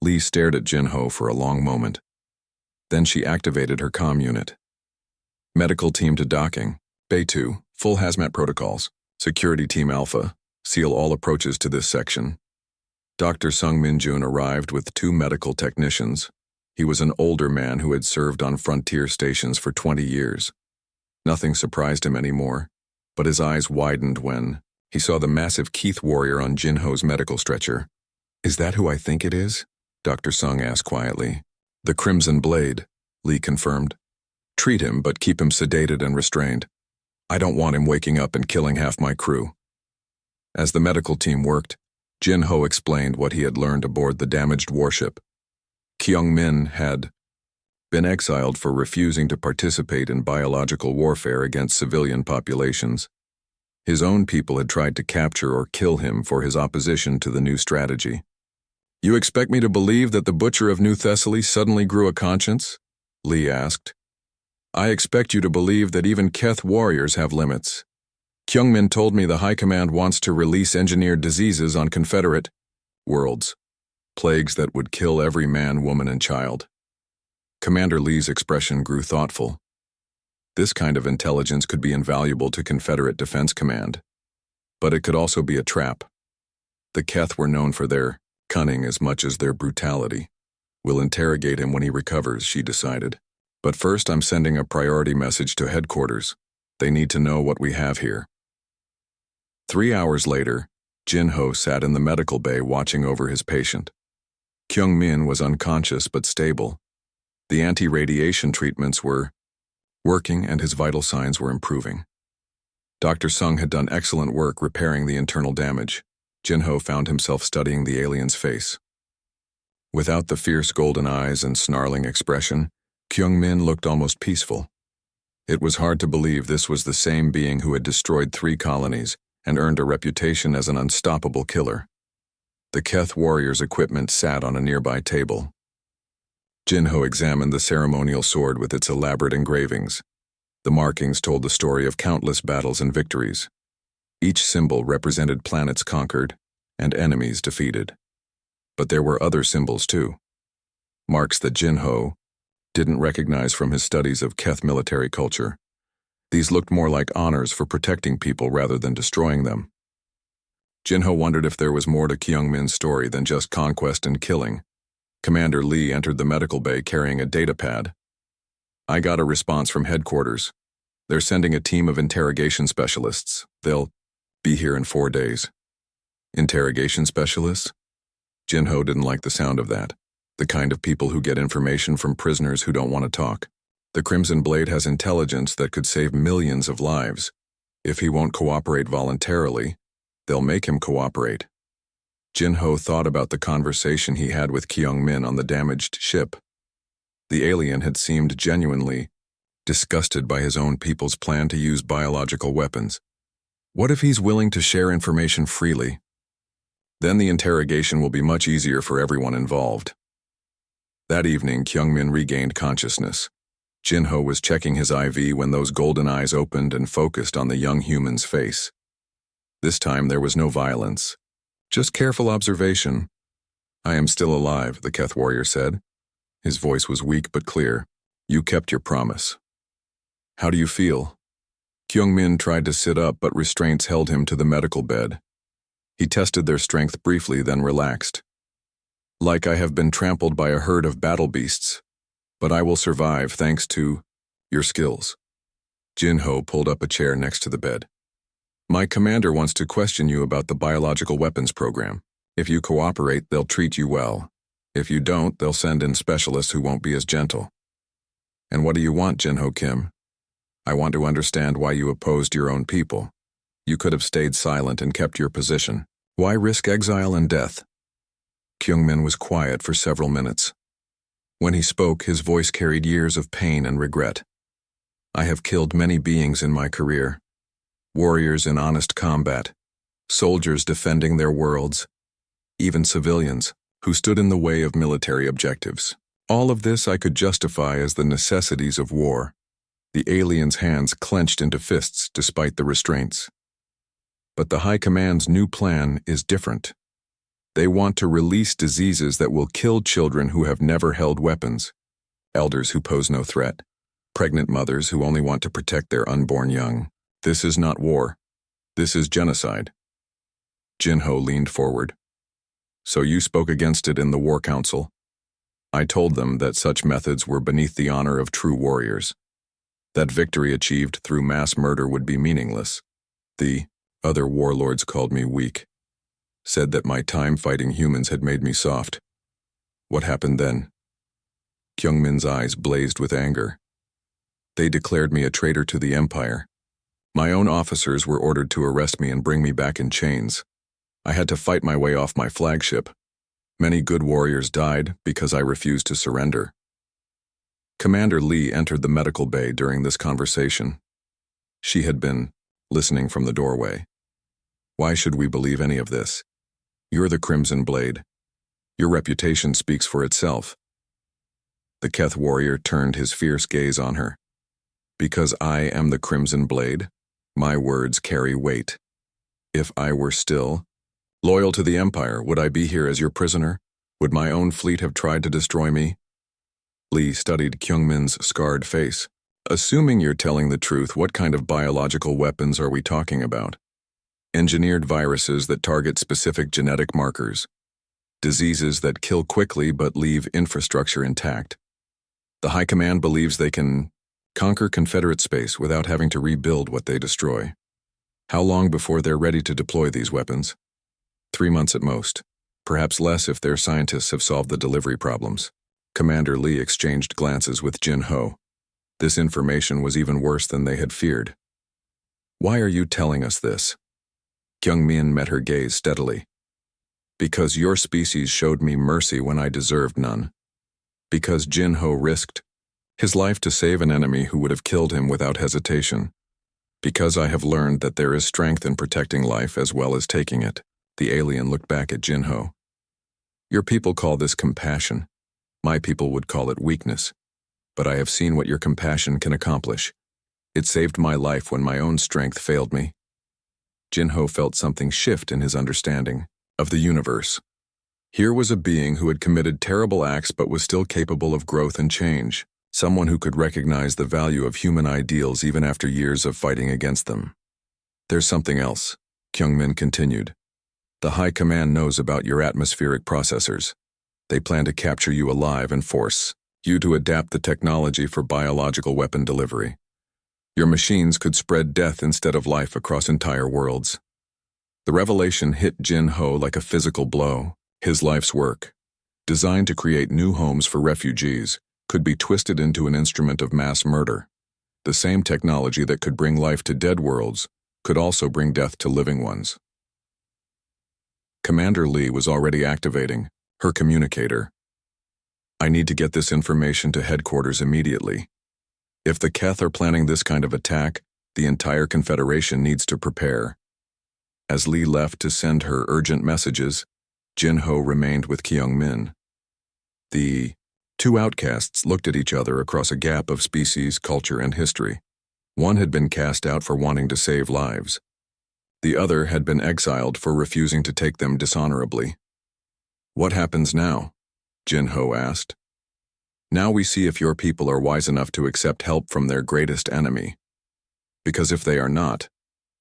Lee stared at Jinho for a long moment. Then she activated her comm unit. "Medical team to docking. Bay 2, full hazmat protocols. Security team Alpha, seal all approaches to this section." Dr. Sung Min-jun arrived with 2 medical technicians. He was an older man who had served on frontier stations for 20 years. Nothing surprised him anymore, but his eyes widened when he saw the massive Keith warrior on Jinho's medical stretcher. "Is that who I think it is?" Dr. Sung asked quietly. "The Crimson Blade," Lee confirmed. "Treat him, but keep him sedated and restrained. I don't want him waking up and killing half my crew." As the medical team worked, Jinho explained what he had learned aboard the damaged warship. Kyung-min had been exiled for refusing to participate in biological warfare against civilian populations. His own people had tried to capture or kill him for his opposition to the new strategy. "You expect me to believe that the Butcher of New Thessaly suddenly grew a conscience?" Lee asked. "I expect you to believe that even Keth warriors have limits. Kyung-min told me the High Command wants to release engineered diseases on Confederate worlds, plagues that would kill every man, woman, and child." Commander Lee's expression grew thoughtful. This kind of intelligence could be invaluable to Confederate Defense Command, but it could also be a trap. The Keth were known for their cunning as much as their brutality. "We'll interrogate him when he recovers," she decided. "But first I'm sending a priority message to headquarters. They need to know what we have here." 3 hours later, Jinho sat in the medical bay watching over his patient. Kyung-min was unconscious but stable. The anti-radiation treatments were working and his vital signs were improving. Dr. Sung had done excellent work repairing the internal damage. Jinho found himself studying the alien's face. Without the fierce golden eyes and snarling expression, Kyung-min looked almost peaceful. It was hard to believe this was the same being who had destroyed 3 colonies and earned a reputation as an unstoppable killer. The Keth warrior's equipment sat on a nearby table. Jinho examined the ceremonial sword with its elaborate engravings. The markings told the story of countless battles and victories. Each symbol represented planets conquered and enemies defeated. But there were other symbols too. Marks that Jinho didn't recognize from his studies of Keth military culture. These looked more like honors for protecting people rather than destroying them. Jinho wondered if there was more to Kyung-min's story than just conquest and killing. Commander Lee entered the medical bay carrying a data pad. "I got a response from headquarters. They're sending a team of interrogation specialists. They'll be here in 4 days." Interrogation specialists? Jinho didn't like the sound of that. The kind of people who get information from prisoners who don't want to talk. The Crimson Blade has intelligence that could save millions of lives. If he won't cooperate voluntarily, they'll make him cooperate. Jinho thought about the conversation he had with Kyung-min on the damaged ship. The alien had seemed genuinely disgusted by his own people's plan to use biological weapons. What if he's willing to share information freely? Then the interrogation will be much easier for everyone involved. That evening, Kyungmin regained consciousness. Jin-ho was checking his IV when those golden eyes opened and focused on the young human's face. This time there was no violence, just careful observation. "I am still alive," the Keth warrior said. His voice was weak but clear. "You kept your promise." "How do you feel?" Kyungmin tried to sit up, but restraints held him to the medical bed. He tested their strength briefly, then relaxed. "Like I have been trampled by a herd of battle beasts, but I will survive thanks to your skills." Jin-ho pulled up a chair next to the bed. "My commander wants to question you about the biological weapons program. If you cooperate, they'll treat you well. If you don't, they'll send in specialists who won't be as gentle." "And what do you want, Jin-ho Kim?" "I want to understand why you opposed your own people. You could have stayed silent and kept your position. Why risk exile and death?" Kyungmin was quiet for several minutes. When he spoke, his voice carried years of pain and regret. "I have killed many beings in my career. Warriors in honest combat, soldiers defending their worlds, even civilians who stood in the way of military objectives. All of this I could justify as the necessities of war." The alien's hands clenched into fists despite the restraints. "But the High Command's new plan is different. They want to release diseases that will kill children who have never held weapons, elders who pose no threat, pregnant mothers who only want to protect their unborn young. This is not war. This is genocide." Jin-ho leaned forward. "So you spoke against it in the War Council?" "I told them that such methods were beneath the honor of true warriors. That victory achieved through mass murder would be meaningless. The other warlords called me weak, said that my time fighting humans had made me soft." "What happened then?" Kyungmin's eyes blazed with anger. "They declared me a traitor to the Empire. My own officers were ordered to arrest me and bring me back in chains. I had to fight my way off my flagship. Many good warriors died because I refused to surrender." Commander Lee entered the medical bay during this conversation. She had been listening from the doorway. "Why should we believe any of this? You're the Crimson Blade. Your reputation speaks for itself." The Keth warrior turned his fierce gaze on her. "Because I am the Crimson Blade, my words carry weight. If I were still loyal to the Empire, would I be here as your prisoner? Would my own fleet have tried to destroy me?" Lee studied Kyungmin's scarred face. "Assuming you're telling the truth, what kind of biological weapons are we talking about?" "Engineered viruses that target specific genetic markers. Diseases that kill quickly but leave infrastructure intact. The High Command believes they can conquer Confederate space without having to rebuild what they destroy. How long before they're ready to deploy these weapons?" 3 months at most. Perhaps less if their scientists have solved the delivery problems." Commander Lee exchanged glances with Jin-ho. This information was even worse than they had feared. "Why are you telling us this?" Kyungmin met her gaze steadily. "Because your species showed me mercy when I deserved none. Because Jin-ho risked his life to save an enemy who would have killed him without hesitation. Because I have learned that there is strength in protecting life as well as taking it." The alien looked back at Jin-ho. "Your people call this compassion. My people would call it weakness. But I have seen what your compassion can accomplish. It saved my life when my own strength failed me." Jin-ho felt something shift in his understanding of the universe. Here was a being who had committed terrible acts but was still capable of growth and change. Someone who could recognize the value of human ideals even after years of fighting against them. "There's something else," Kyungmin continued. "The High Command knows about your atmospheric processors. They plan to capture you alive and force you to adapt the technology for biological weapon delivery. Your machines could spread death instead of life across entire worlds." The revelation hit Jin-ho like a physical blow. His life's work, designed to create new homes for refugees, could be twisted into an instrument of mass murder. The same technology that could bring life to dead worlds could also bring death to living ones. Commander Lee was already activating her communicator. "I need to get this information to headquarters immediately. If the Keth are planning this kind of attack, the entire Confederation needs to prepare." As Lee left to send her urgent messages, Jin-ho remained with Kyungmin. The Two outcasts looked at each other across a gap of species, culture, and history. One had been cast out for wanting to save lives. The other had been exiled for refusing to take them dishonorably. "What happens now?" Jin-Ho asked. "Now we see if your people are wise enough to accept help from their greatest enemy. Because if they are not,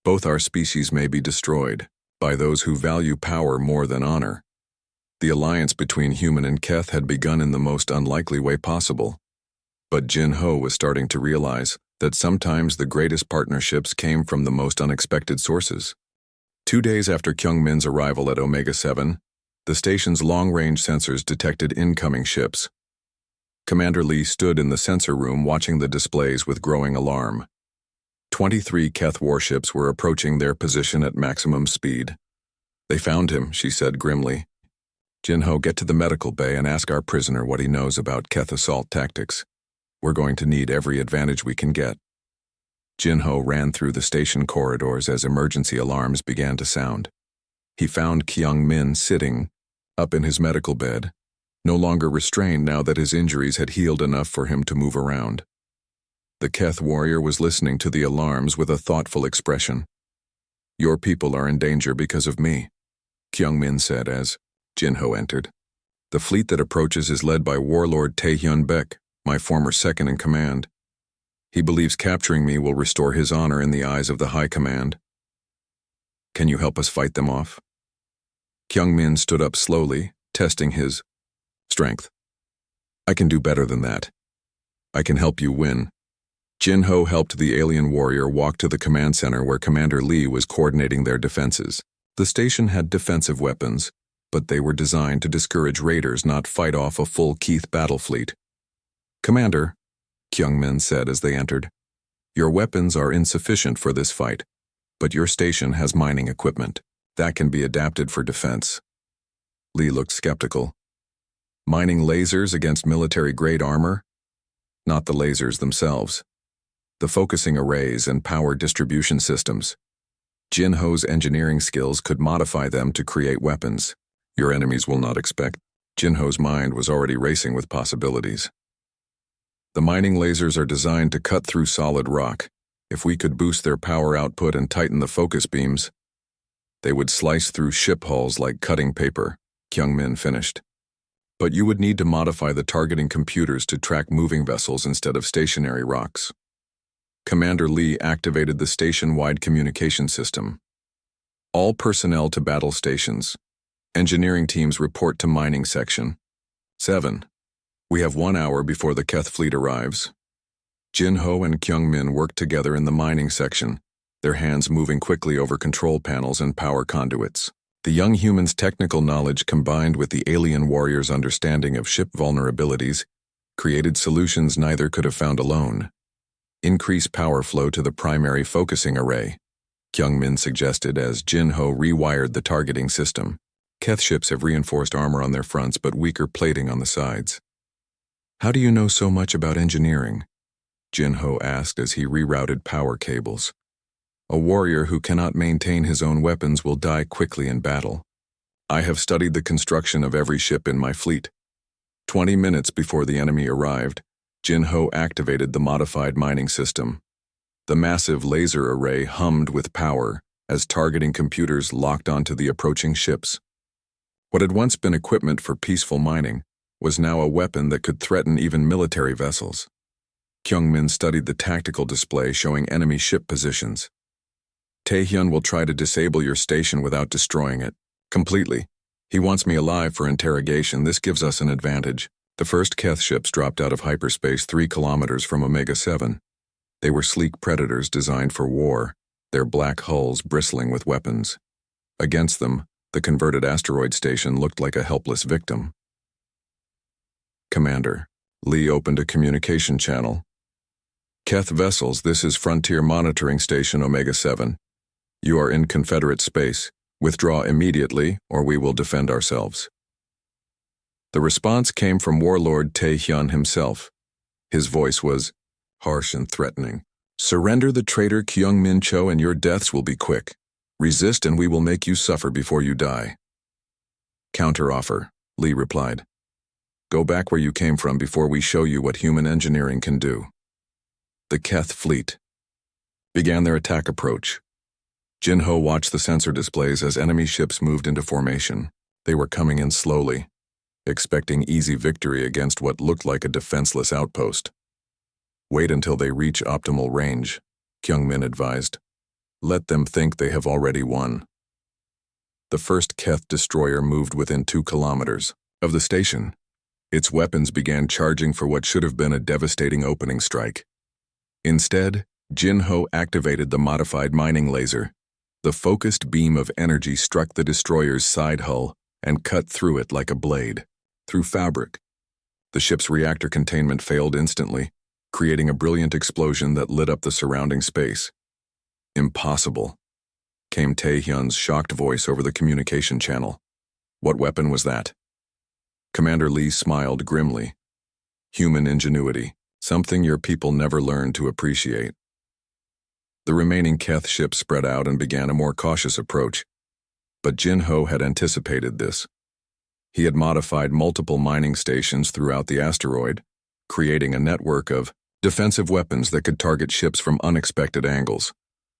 both our species may be destroyed by those who value power more than honor." The alliance between human and Keth had begun in the most unlikely way possible. But Jin-Ho was starting to realize that sometimes the greatest partnerships came from the most unexpected sources. 2 days after Kyungmin's arrival at Omega 7, the station's long-range sensors detected incoming ships. Commander Lee stood in the sensor room watching the displays with growing alarm. 23 Keth warships were approaching their position at maximum speed. "They found him," she said grimly. "Jin-Ho, get to the medical bay and ask our prisoner what he knows about Keth assault tactics. We're going to need every advantage we can get." Jin-Ho ran through the station corridors as emergency alarms began to sound. He found Kyungmin sitting up in his medical bed, no longer restrained now that his injuries had healed enough for him to move around. The Keth warrior was listening to the alarms with a thoughtful expression. "Your people are in danger because of me," Kyungmin said as Jin-Ho entered. "The fleet that approaches is led by warlord Tae-hyun-baek, my former second-in-command. He believes capturing me will restore his honor in the eyes of the High Command. Can you help us fight them off?" Kyungmin stood up slowly, testing his strength. "I can do better than that. I can help you win." Jin-Ho helped the alien warrior walk to the command center where Commander Lee was coordinating their defenses. The station had defensive weapons, but they were designed to discourage raiders, not fight off a full Keith battle fleet. "Commander," Kyungmin said as they entered, "your weapons are insufficient for this fight, but your station has mining equipment that can be adapted for defense." Lee looked skeptical. "Mining lasers against military-grade armor? Not the lasers themselves. The focusing arrays and power distribution systems. Jin-Ho's engineering skills could modify them to create weapons your enemies will not expect." Jin-Ho's mind was already racing with possibilities. "The mining lasers are designed to cut through solid rock. If we could boost their power output and tighten the focus beams, they would slice through ship hulls like cutting paper," Kyungmin finished. "But you would need to modify the targeting computers to track moving vessels instead of stationary rocks." Commander Lee activated the station-wide communication system. "All personnel to battle stations. Engineering teams report to mining section. 7. We have 1 hour before the Keth fleet arrives." Jin-Ho and Kyungmin worked together in the mining section, their hands moving quickly over control panels and power conduits. The young human's technical knowledge combined with the alien warrior's understanding of ship vulnerabilities created solutions neither could have found alone. "Increase power flow to the primary focusing array," Kyungmin suggested as Jin-Ho rewired the targeting system. "Keth ships have reinforced armor on their fronts but weaker plating on the sides." "How do you know so much about engineering?" Jin-Ho asked as he rerouted power cables. "A warrior who cannot maintain his own weapons will die quickly in battle. I have studied the construction of every ship in my fleet." 20 minutes before the enemy arrived, Jin-Ho activated the modified mining system. The massive laser array hummed with power as targeting computers locked onto the approaching ships. What had once been equipment for peaceful mining was now a weapon that could threaten even military vessels. Kyungmin studied the tactical display showing enemy ship positions. "Tae-hyun will try to disable your station without destroying it completely. He wants me alive for interrogation. This gives us an advantage." The first Keth ships dropped out of hyperspace 3 kilometers from Omega 7. They were sleek predators designed for war, their black hulls bristling with weapons. Against them, the converted asteroid station looked like a helpless victim. "Commander," Lee opened a communication channel. "Keth vessels, this is Frontier Monitoring Station Omega 7. You are in Confederate space. Withdraw immediately, or we will defend ourselves." The response came from Warlord Tae-hyun himself. His voice was harsh and threatening. "Surrender the traitor Kyungmin Cho and your deaths will be quick. Resist and we will make you suffer before you die." "Counteroffer," Lee replied. Go back where you came from before we show you what human engineering can do. The Keth fleet began their attack approach. Jinho watched the sensor displays as enemy ships moved into formation. They were coming in slowly, expecting easy victory against what looked like a defenseless outpost. Wait until they reach optimal range, Kyungmin advised. Let them think they have already won. The first Keth destroyer moved within 2 kilometers of the station. Its weapons began charging for what should have been a devastating opening strike. Instead, Jinho activated the modified mining laser. The focused beam of energy struck the destroyer's side hull and cut through it like a blade, through fabric. The ship's reactor containment failed instantly, creating a brilliant explosion that lit up the surrounding space. Impossible, came Taehyun's shocked voice over the communication channel. What weapon was that? Commander Lee smiled grimly. Human ingenuity, something your people never learned to appreciate. The remaining Keth ships spread out and began a more cautious approach. But Jinho had anticipated this. He had modified multiple mining stations throughout the asteroid, creating a network of defensive weapons that could target ships from unexpected angles.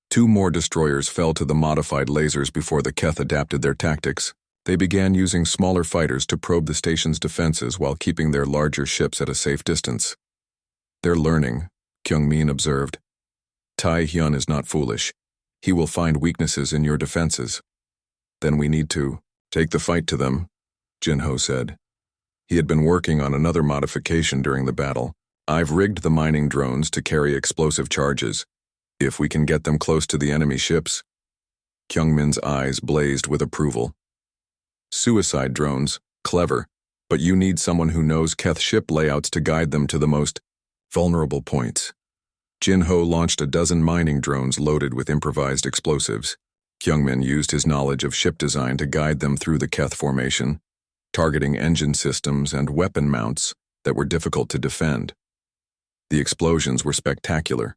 2 more destroyers fell to the modified lasers before the Keth adapted their tactics. They began using smaller fighters to probe the station's defenses while keeping their larger ships at a safe distance. They're learning, Kyungmin observed. Taehyun is not foolish. He will find weaknesses in your defenses. Then we need to take the fight to them, Jinho said. He had been working on another modification during the battle. I've rigged the mining drones to carry explosive charges. If we can get them close to the enemy ships. Kyungmin's eyes blazed with approval. Suicide drones, clever, but you need someone who knows Keth ship layouts to guide them to the most vulnerable points. Jinho launched a dozen mining drones loaded with improvised explosives. Kyungmin used his knowledge of ship design to guide them through the Keth formation, targeting engine systems and weapon mounts that were difficult to defend. The explosions were spectacular.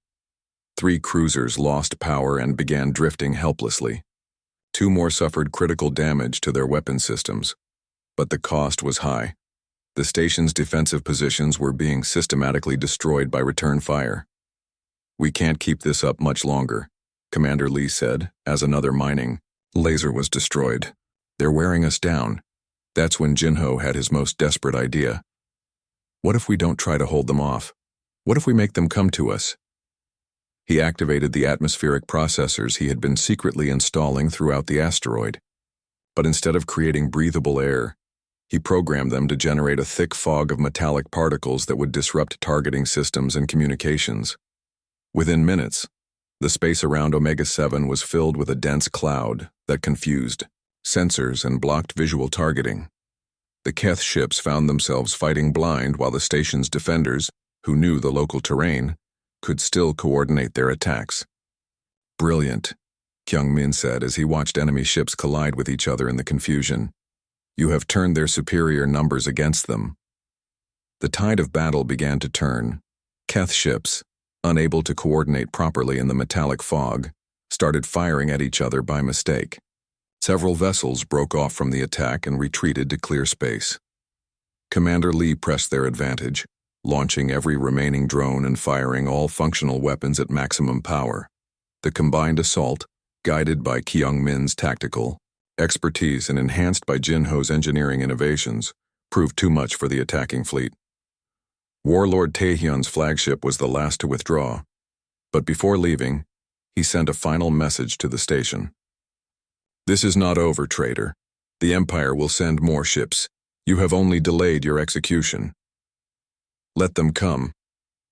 3 cruisers lost power and began drifting helplessly. 2 more suffered critical damage to their weapon systems. But the cost was high. The station's defensive positions were being systematically destroyed by return fire. We can't keep this up much longer, Commander Lee said, as another mining laser was destroyed. They're wearing us down. That's when Jinho had his most desperate idea. What if we don't try to hold them off? What if we make them come to us? He activated the atmospheric processors he had been secretly installing throughout the asteroid. But instead of creating breathable air, he programmed them to generate a thick fog of metallic particles that would disrupt targeting systems and communications. Within minutes, the space around Omega-7 was filled with a dense cloud that confused sensors and blocked visual targeting. The Keth ships found themselves fighting blind while the station's defenders, who knew the local terrain, could still coordinate their attacks. Brilliant, Kyungmin said as he watched enemy ships collide with each other in the confusion. You have turned their superior numbers against them. The tide of battle began to turn. Keth ships, unable to coordinate properly in the metallic fog, started firing at each other by mistake. Several vessels broke off from the attack and retreated to clear space. Commander Lee pressed their advantage, launching every remaining drone and firing all functional weapons at maximum power. The combined assault, guided by Kyungmin's tactical expertise and enhanced by Jinho's engineering innovations, proved too much for the attacking fleet. Warlord Taehyun's flagship was the last to withdraw, but before leaving, he sent a final message to the station. This is not over, traitor. The Empire will send more ships. You have only delayed your execution. Let them come,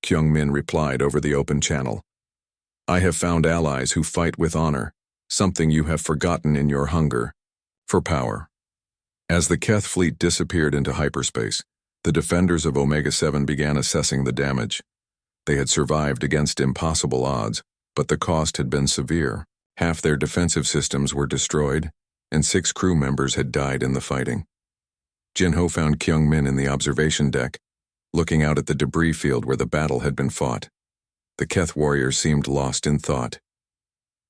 Kyungmin replied over the open channel. I have found allies who fight with honor, something you have forgotten in your hunger for power. As the Keth fleet disappeared into hyperspace, the defenders of Omega-7 began assessing the damage. They had survived against impossible odds, but the cost had been severe. Half their defensive systems were destroyed, and 6 crew members had died in the fighting. Jinho found Kyungmin in the observation deck, looking out at the debris field where the battle had been fought. The Keth warrior seemed lost in thought.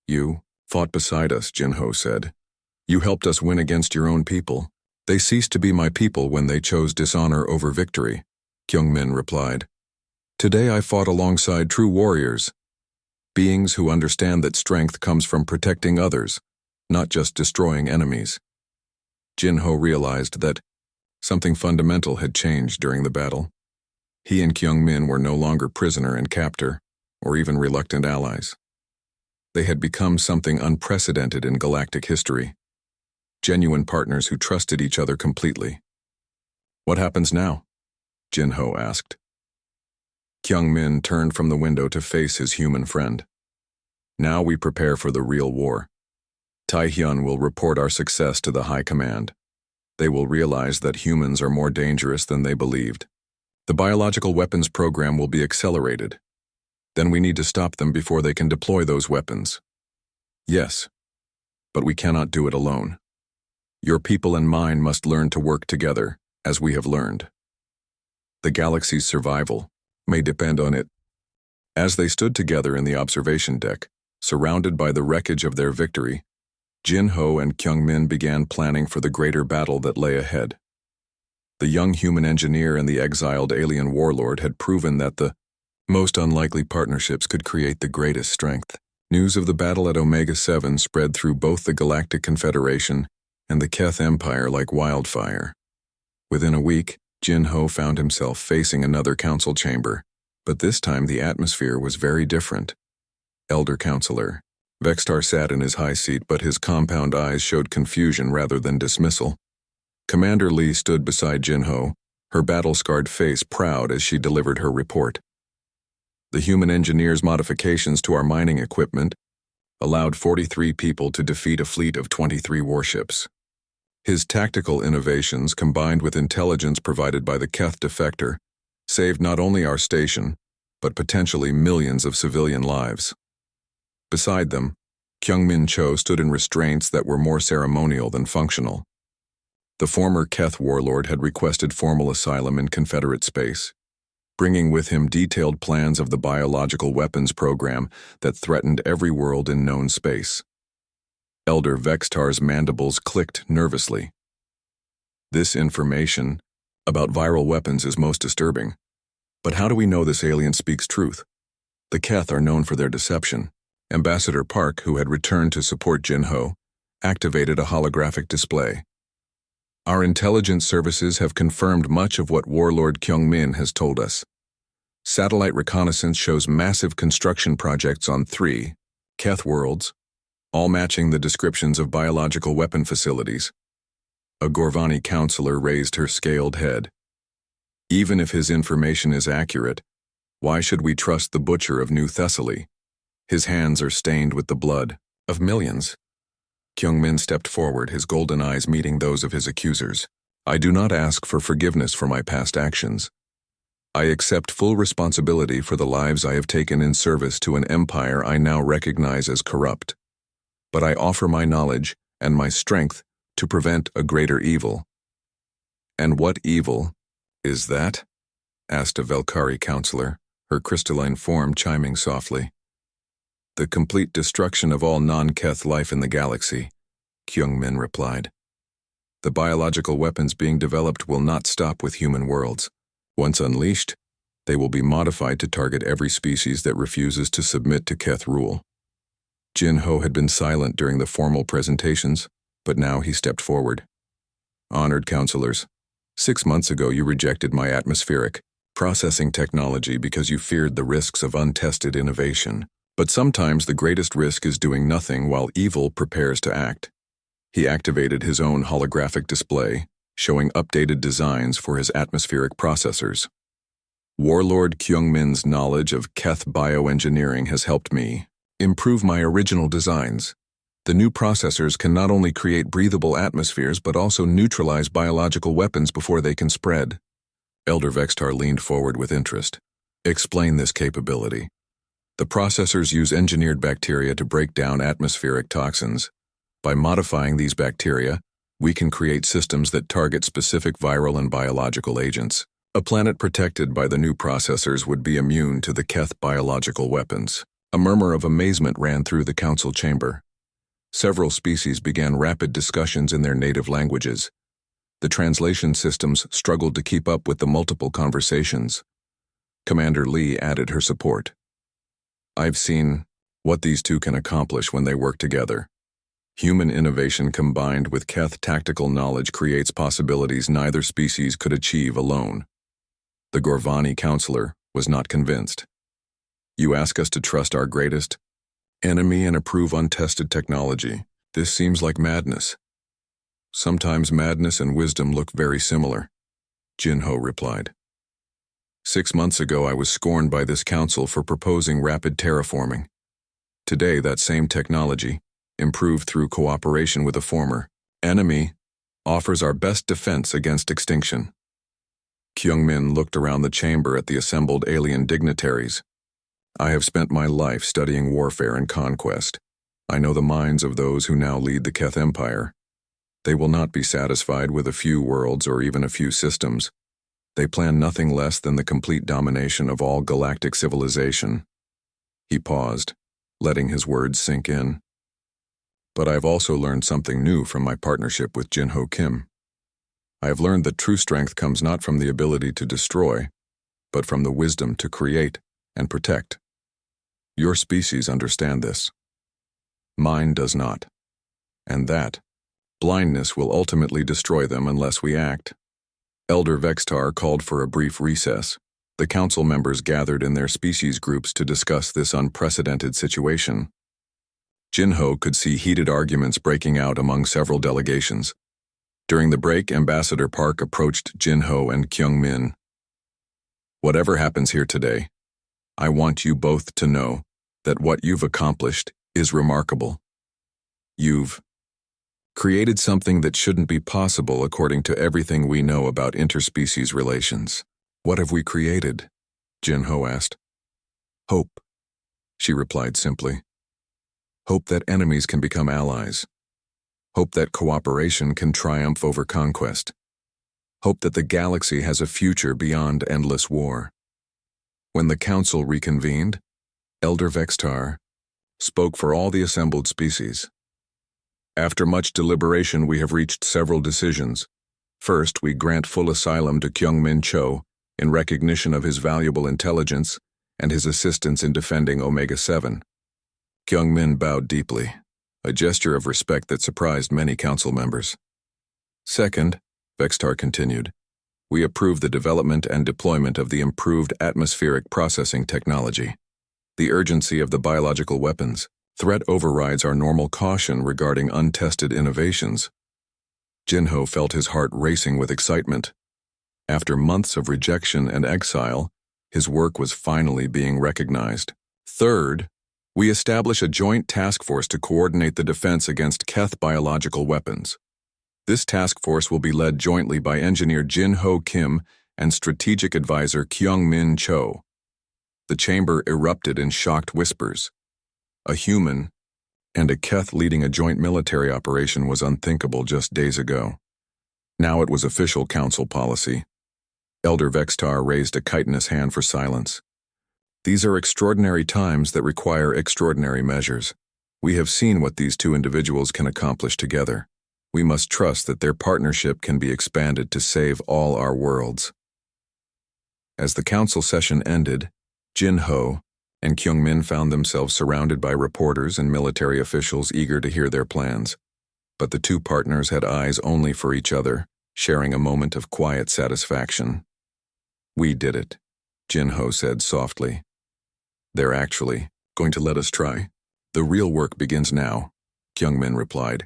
You fought beside us, Jinho said. You helped us win against your own people. They ceased to be my people when they chose dishonor over victory, Kyungmin replied. Today I fought alongside true warriors, beings who understand that strength comes from protecting others, not just destroying enemies. Jin-ho realized that something fundamental had changed during the battle. He and Kyungmin were no longer prisoner and captor, or even reluctant allies. They had become something unprecedented in galactic history. Genuine partners who trusted each other completely. What happens now? Jin-ho asked. Kyungmin turned from the window to face his human friend. Now we prepare for the real war. Taehyun will report our success to the High Command. They will realize that humans are more dangerous than they believed. The biological weapons program will be accelerated. Then we need to stop them before they can deploy those weapons. Yes, but we cannot do it alone. Your people and mine must learn to work together, as we have learned. The galaxy's survival may depend on it. As they stood together in the observation deck, surrounded by the wreckage of their victory, Jin-ho and Kyungmin began planning for the greater battle that lay ahead. The young human engineer and the exiled alien warlord had proven that the most unlikely partnerships could create the greatest strength. News of the battle at Omega-7 spread through both the Galactic Confederation and the Keth Empire like wildfire. Within a week, Jin-ho found himself facing another council chamber, but this time the atmosphere was very different. Elder Counselor Vextar sat in his high seat, but his compound eyes showed confusion rather than dismissal. Commander Lee stood beside Jin-ho, her battle-scarred face proud as she delivered her report. The human engineer's modifications to our mining equipment allowed 43 people to defeat a fleet of 23 warships. His tactical innovations, combined with intelligence provided by the Keth defector, saved not only our station, but potentially millions of civilian lives. Beside them, Kyungmin Cho stood in restraints that were more ceremonial than functional. The former Keth warlord had requested formal asylum in Confederate space, bringing with him detailed plans of the biological weapons program that threatened every world in known space. Elder Vextar's mandibles clicked nervously. This information about viral weapons is most disturbing. But how do we know this alien speaks truth? The Keth are known for their deception. Ambassador Park, who had returned to support Jin-ho, activated a holographic display. Our intelligence services have confirmed much of what Warlord Kyungmin has told us. Satellite reconnaissance shows massive construction projects on 3 Keth worlds, all matching the descriptions of biological weapon facilities. A Gorvani counselor raised her scaled head. Even if his information is accurate, why should we trust the butcher of New Thessaly? His hands are stained with the blood of millions. Kyungmin stepped forward, his golden eyes meeting those of his accusers. I do not ask for forgiveness for my past actions. I accept full responsibility for the lives I have taken in service to an empire I now recognize as corrupt. But I offer my knowledge and my strength to prevent a greater evil. And what evil is that? Asked a Velkari counselor, her crystalline form chiming softly. The complete destruction of all non-Keth life in the galaxy, Kyungmin replied. The biological weapons being developed will not stop with human worlds. Once unleashed, they will be modified to target every species that refuses to submit to Keth rule. Jin-ho had been silent during the formal presentations, but now he stepped forward. Honored counselors, 6 months ago you rejected my atmospheric processing technology because you feared the risks of untested innovation. But sometimes the greatest risk is doing nothing while evil prepares to act. He activated his own holographic display, showing updated designs for his atmospheric processors. Warlord Kyungmin's knowledge of Keth bioengineering has helped me improve my original designs. The new processors can not only create breathable atmospheres but also neutralize biological weapons before they can spread. Elder Vextar leaned forward with interest. Explain this capability. The processors use engineered bacteria to break down atmospheric toxins. By modifying these bacteria, we can create systems that target specific viral and biological agents. A planet protected by the new processors would be immune to the Keth biological weapons. A murmur of amazement ran through the council chamber. Several species began rapid discussions in their native languages. The translation systems struggled to keep up with the multiple conversations. Commander Lee added her support. I've seen what these two can accomplish when they work together. Human innovation combined with Keth tactical knowledge creates possibilities neither species could achieve alone. The Gorvani counselor was not convinced. You ask us to trust our greatest enemy and approve untested technology. This seems like madness. Sometimes madness and wisdom look very similar, Jinho replied. 6 months ago I was scorned by this council for proposing rapid terraforming. Today that same technology, improved through cooperation with a former enemy, offers our best defense against extinction. Kyungmin looked around the chamber at the assembled alien dignitaries. I have spent my life studying warfare and conquest. I know the minds of those who now lead the Keth Empire. They will not be satisfied with a few worlds or even a few systems. They plan nothing less than the complete domination of all galactic civilization. He paused, letting his words sink in. But I've also learned something new from my partnership with Jinho Kim. I have learned that true strength comes not from the ability to destroy, but from the wisdom to create and protect. Your species understand this. Mine does not. And that blindness will ultimately destroy them unless we act. Elder Vextar called for a brief recess. The council members gathered in their species groups to discuss this unprecedented situation. Jinho could see heated arguments breaking out among several delegations. During the break, Ambassador Park approached Jinho and Kyungmin. Whatever happens here today, I want you both to know that what you've accomplished is remarkable. You've created something that shouldn't be possible according to everything we know about interspecies relations. What have we created? Jinho asked. Hope, she replied simply. Hope that enemies can become allies. Hope that cooperation can triumph over conquest. Hope that the galaxy has a future beyond endless war. When the council reconvened, Elder Vextar spoke for all the assembled species. After much deliberation, we have reached several decisions. First, we grant full asylum to Kyungmin Cho in recognition of his valuable intelligence and his assistance in defending Omega-7. Kyungmin bowed deeply, a gesture of respect that surprised many council members. Second, Vextar continued, we approve the development and deployment of the improved atmospheric processing technology. The urgency of the biological weapons threat overrides our normal caution regarding untested innovations. Jinho felt his heart racing with excitement. After months of rejection and exile, his work was finally being recognized. Third, we establish a joint task force to coordinate the defense against Keth biological weapons. This task force will be led jointly by engineer Jinho Kim and strategic advisor Kyungmin Cho. The chamber erupted in shocked whispers. A human and a Keth leading a joint military operation was unthinkable just days ago. Now it was official council policy. Elder Vextar raised a chitinous hand for silence. These are extraordinary times that require extraordinary measures. We have seen what these two individuals can accomplish together. We must trust that their partnership can be expanded to save all our worlds. As the council session ended, Jinho and Kyungmin found themselves surrounded by reporters and military officials eager to hear their plans. But the two partners had eyes only for each other, sharing a moment of quiet satisfaction. We did it, Jinho said softly. They're actually going to let us try. The real work begins now, Kyungmin replied.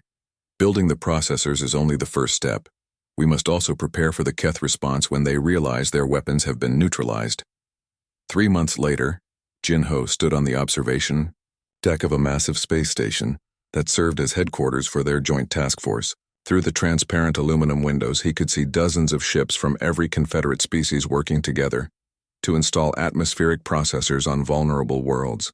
Building the processors is only the first step. We must also prepare for the Keth response when they realize their weapons have been neutralized. 3 months later, Jinho stood on the observation deck of a massive space station that served as headquarters for their joint task force. Through the transparent aluminum windows, he could see dozens of ships from every Confederate species working together to install atmospheric processors on vulnerable worlds.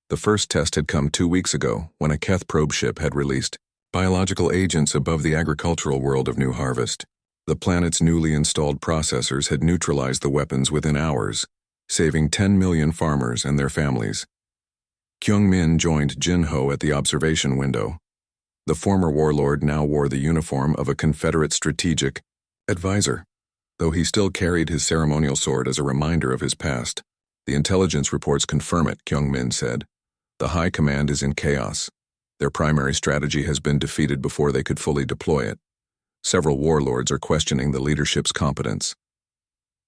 The first test had come 2 weeks ago when a Keth probe ship had released biological agents above the agricultural world of New Harvest. The planet's newly installed processors had neutralized the weapons within hours, saving 10 million farmers and their families. Kyungmin joined Jinho at the observation window. The former warlord now wore the uniform of a Confederate strategic advisor, though he still carried his ceremonial sword as a reminder of his past. The intelligence reports confirm it, Kyung-min said. The high command is in chaos. Their primary strategy has been defeated before they could fully deploy it. Several warlords are questioning the leadership's competence.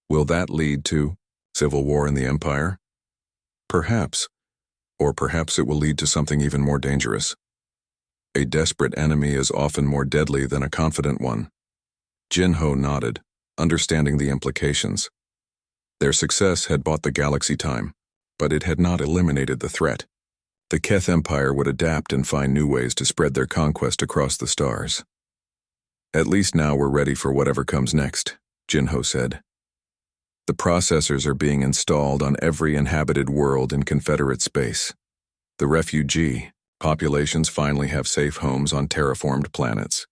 Will that lead to civil war in the Empire? Perhaps. Or perhaps it will lead to something even more dangerous. A desperate enemy is often more deadly than a confident one. Jin-ho nodded, understanding the implications. Their success had bought the galaxy time, but it had not eliminated the threat. The Keth Empire would adapt and find new ways to spread their conquest across the stars. At least now we're ready for whatever comes next, Jin-ho said. The processors are being installed on every inhabited world in Confederate space. The refugee populations finally have safe homes on terraformed planets.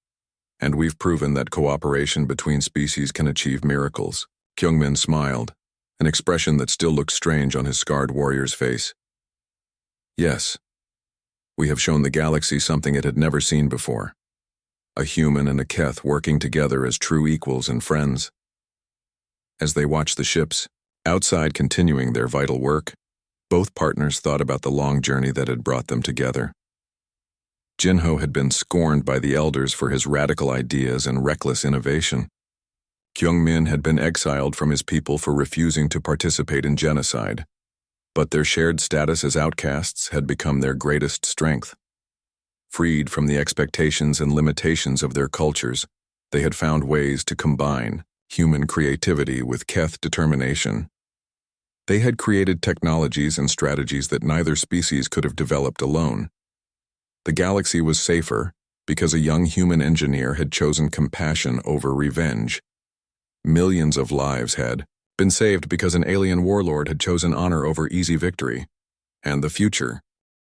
And we've proven that cooperation between species can achieve miracles. Kyung-min smiled, an expression that still looked strange on his scarred warrior's face. Yes, we have shown the galaxy something it had never seen before. A human and a Keth working together as true equals and friends. As they watched the ships, outside continuing their vital work, both partners thought about the long journey that had brought them together. Jin-ho had been scorned by the elders for his radical ideas and reckless innovation. Kyung-min had been exiled from his people for refusing to participate in genocide. But their shared status as outcasts had become their greatest strength. Freed from the expectations and limitations of their cultures, they had found ways to combine human creativity with Keth determination. They had created technologies and strategies that neither species could have developed alone. The galaxy was safer because a young human engineer had chosen compassion over revenge. Millions of lives had been saved because an alien warlord had chosen honor over easy victory. And the future